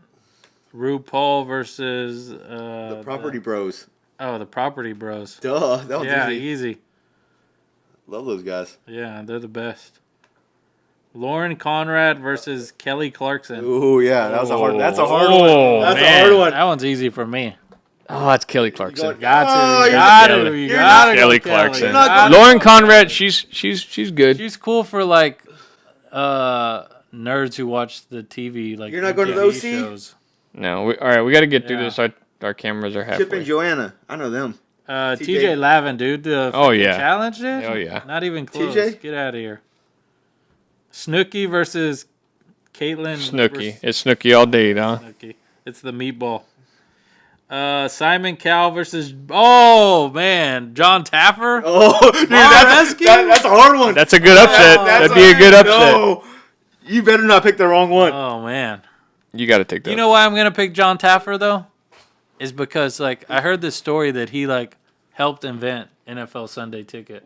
RuPaul versus The Property Bros. the Property Bros. Duh, that was Yeah, easy. easy. Love those guys. Yeah, they're the best. Lauren Conrad versus Kelly Clarkson. Ooh, yeah, that was a hard. That's a hard Oh, one. That's man. a hard one. That one's easy for me. Oh, that's Kelly Clarkson. Going- Got to, Oh, you you're got not to, Kelly. you You're got to. Kelly go Clarkson. You're not Kelly. going- Lauren Conrad, she's good. She's cool for like nerds who watch the TV. Like You're not going to TV the OC? shows. No, all right, we got to get through Yeah. this. Our cameras are Chip halfway. and Joanna. I know them. TJ Lavin, dude. The Oh, freaking yeah. challenge, dude. Oh, yeah. Not even close. TJ? Get out of here. Snooki versus Caitlyn. Snooki. It's Snooki all day, huh? Snooki. It's the meatball. Simon Cowell versus John Taffer. Oh, dude, Rescue? that's a hard one. That's a good upset. That's That'd be a good upset. No, you better not pick the wrong one. Oh man. You got to take that. You know why I'm gonna pick John Taffer though? Is because like I heard this story that he like helped invent NFL Sunday Ticket.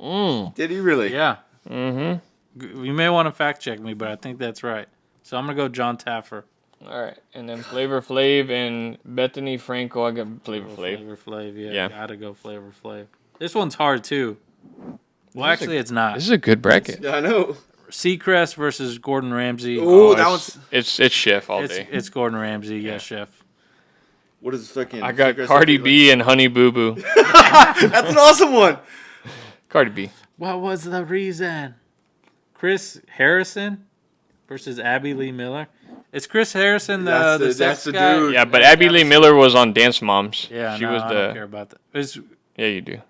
Did he really? Yeah. Mm-hmm. You may want to fact check me, but I think that's right. So I'm gonna go John Taffer. All right, and then Flavor Flav and Bethany Frankel. I got Flavor Flav. Flavor Flav, yeah, Yeah. gotta go Flavor Flav. This one's hard too. Well, This is actually, it's not. This is a good bracket. Yeah, I know. Seacrest versus Gordon Ramsay. Ooh, that was. It's chef all day. It's Gordon Ramsay, yeah, chef. What is fucking? I got Secret Cardi Secret B and Honey Boo Boo. That's an awesome one. Cardi B. What was the reason? Chris Harrison versus Abby Lee Miller. It's Chris Harrison, That's the the- sex that's the guy. dude. Yeah, but Abby Lee Miller was on Dance Moms. Yeah, she no, was I don't care the. about that. It's, Yeah, you do.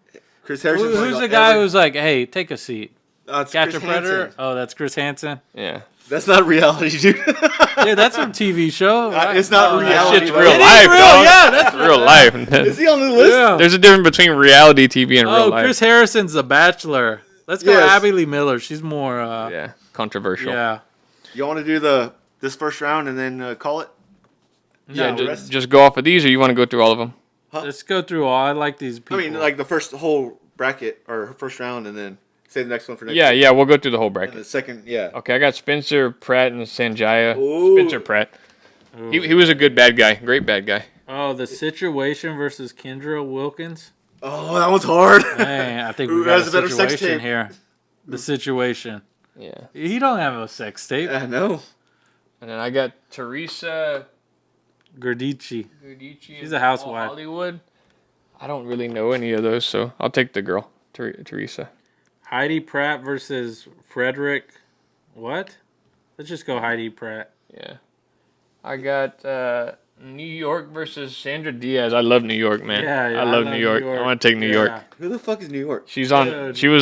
Chris Harrison. who's the guy who's like, hey, take a seat? It's Catch Chris a Predator? Hansen. Oh, that's Chris Hansen. Yeah. That's not reality, dude. Yeah, that's a TV show. It's not Oh, reality. That shit's though. real It is life, real, dog. yeah, that's real life. Is he on the list? Yeah. There's a difference between reality TV and real Oh, life. Chris Harrison's The Bachelor. Let's go Yes. Abby Lee Miller. She's more, Yeah, controversial. yeah. You want to do this first round and then call it? Yeah, No, just go off of these, or you want to go through all of them? let's go through all. I like these people. I mean, like the first whole bracket or first round, and then save the next one for next. Yeah, we'll go through the whole And the bracket. second, yeah. Okay, I got Spencer Pratt and Sanjaya. Ooh. Spencer Pratt. He was a good bad guy, great bad guy. Oh, The Situation versus Kendra Wilkins. Oh, that one's hard. Man, I think Who we got has a a better sex situation tape? here. The Situation. Yeah. He don't have a sex tape. I know. And then I got Teresa Gordici. Giudice. She's a housewife. Hollywood. I don't really know any of those, so I'll take the girl, Teresa. Heidi Pratt versus Frederick. What? Let's just go Heidi Pratt. Yeah. I got New York versus Sandra Diaz. I love New York, man. Yeah, I love New York. I want to take New York. Who the fuck is New York? She was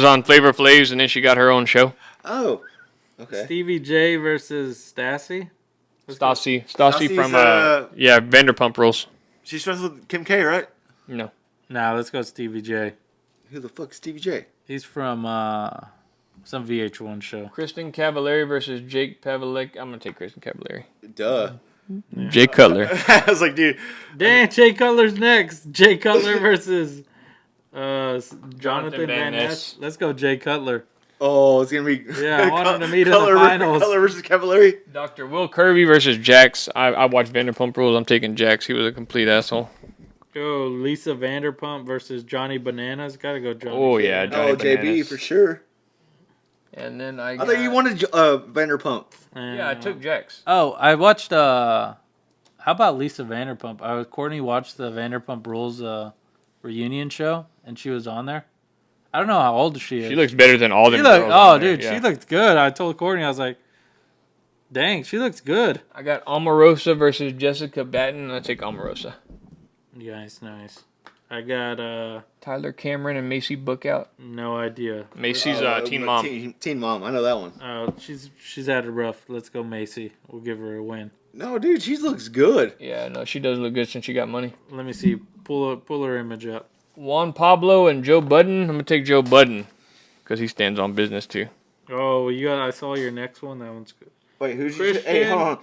on Flavor Flav's, and then she got her own show. Oh, okay. Stevie J versus Stassi. Stassi Stassi's, from Vanderpump Rules. She's friends with Kim K, right? No. Nah, let's go Stevie J. Who the fuck is Stevie J? He's from some VH1 show. Kristen Cavallari versus Jake Pavlik. I'm gonna take Kristen Cavallari. Duh. Jake Cutler. I was like, dude. Damn, Jay Cutler's next. Jay Cutler versus Jonathan Van Ness. Ness. Let's go Jay Cutler. Oh, it's gonna be. Yeah, I want him to meet in the finals. Cutler versus Cavallari. Dr. Will Kirby versus Jax. I watched Vanderpump Rules. I'm taking Jax. He was a complete asshole. Go Lisa Vanderpump versus Johnny Bananas. Gotta go Johnny. Oh, yeah, Bananas. Oh, JB Bananas. for sure. And then I I thought you wanted Vanderpump. Yeah, I took Jax. Oh, I watched. How about Lisa Vanderpump? Courtney watched the Vanderpump Rules reunion show, and she was on there. I don't know how old she is. She looks better than all them She looked, girls oh, on there, dude, yeah. she looked good. I told Courtney, I was like, dang, she looks good. I got Omarosa versus Jessica Batten. I take Omarosa. Nice, nice. I got Tyler Cameron and Macy Bookout. no idea. Macy's teen mom. Teen mom. I know that one. She's had it rough. Let's go Macy. We'll give her a win. No, dude, she looks good. Yeah, no, she does look good since she got money. Let me see. Pull her image up. Juan Pablo and Joe Budden. I'm gonna take Joe Budden because he stands on business too. Oh, I saw your next one. That one's good. Wait, who's you? Christian. Hey, hold on.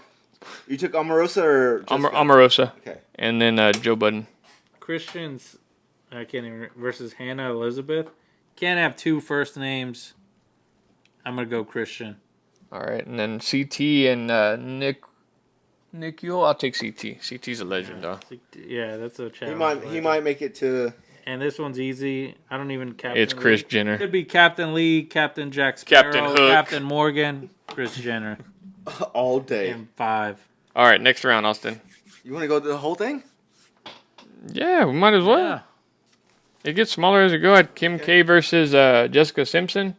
You took Omarosa or Jessica? Omarosa. Okay. And then Joe Budden. Christian's. I can't even versus Hannah Elizabeth. Can't have two first names. I'm gonna go Christian. All right, and then CT and Nick Yule. I'll take CT. CT's a legend, though. Yeah, that's a challenge. He might make it to. And this one's easy. I don't even Captain It's Kris Lee. Jenner. Could be Captain Lee, Captain Jack Sparrow, Captain Hook. Captain Morgan, Kris Jenner. All day. And 5. All right, next round, Austin. You want to go through the whole thing? Yeah, we might as well. Yeah. It gets smaller as it go. I had Kim K versus Jessica Simpson.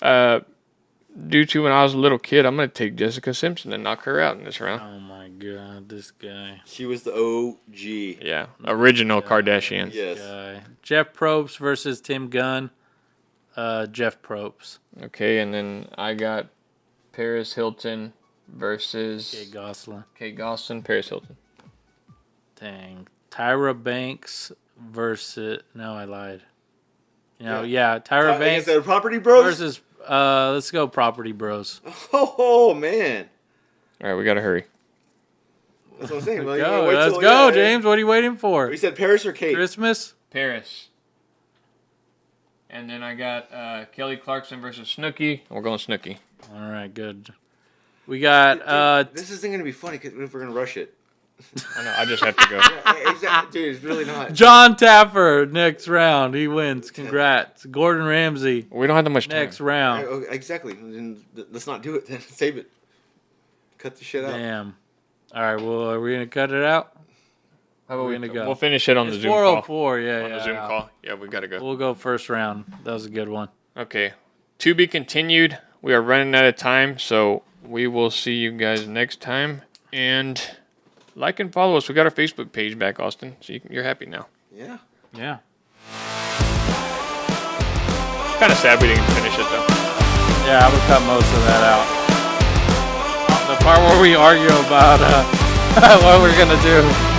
Due to when I was a little kid, I'm going to take Jessica Simpson and knock her out in this round. Oh my God, this guy. She was the OG. Yeah, original Kardashian. Yes. Guy. Jeff Probst versus Tim Gunn. Jeff Probst. Okay, and then I got Paris Hilton versus Kate Gosselin. Paris Hilton. Dang. Tyra Banks versus. No, I lied. Tyra Banks Is Property Bros? versus. Let's go Property Bros. Oh man. All right, we got to hurry. That's what I'm saying. Well, Let's go, James. What are you waiting for? You said Paris or Kate? Christmas? Paris. And then I got Kelly Clarkson versus Snooki. We're going Snooki. All right, good. We got This isn't gonna be funny because if we're gonna rush it. I know. I just have to go. Yeah, exactly, dude. It's really not. John Taffer next round. He wins. Congrats. Gordon Ramsay We don't have that much time. next round. Exactly. Then let's not do it. Then save it. Cut the shit out. Damn. All right. Well, are we gonna cut it out? How about We're gonna go. We'll finish it on the It's Zoom call. 4:04. Yeah, On yeah. the Zoom call. Yeah, we got to go. We'll go first round. That was a good one. Okay. To be continued. We are running out of time, so we will see you guys next time. And like and follow us. We got our Facebook page back, Austin. So you're happy now. Yeah. Yeah. Kind of sad we didn't finish it though. Yeah, I would cut most of that out. The part where we argue about what we're gonna do.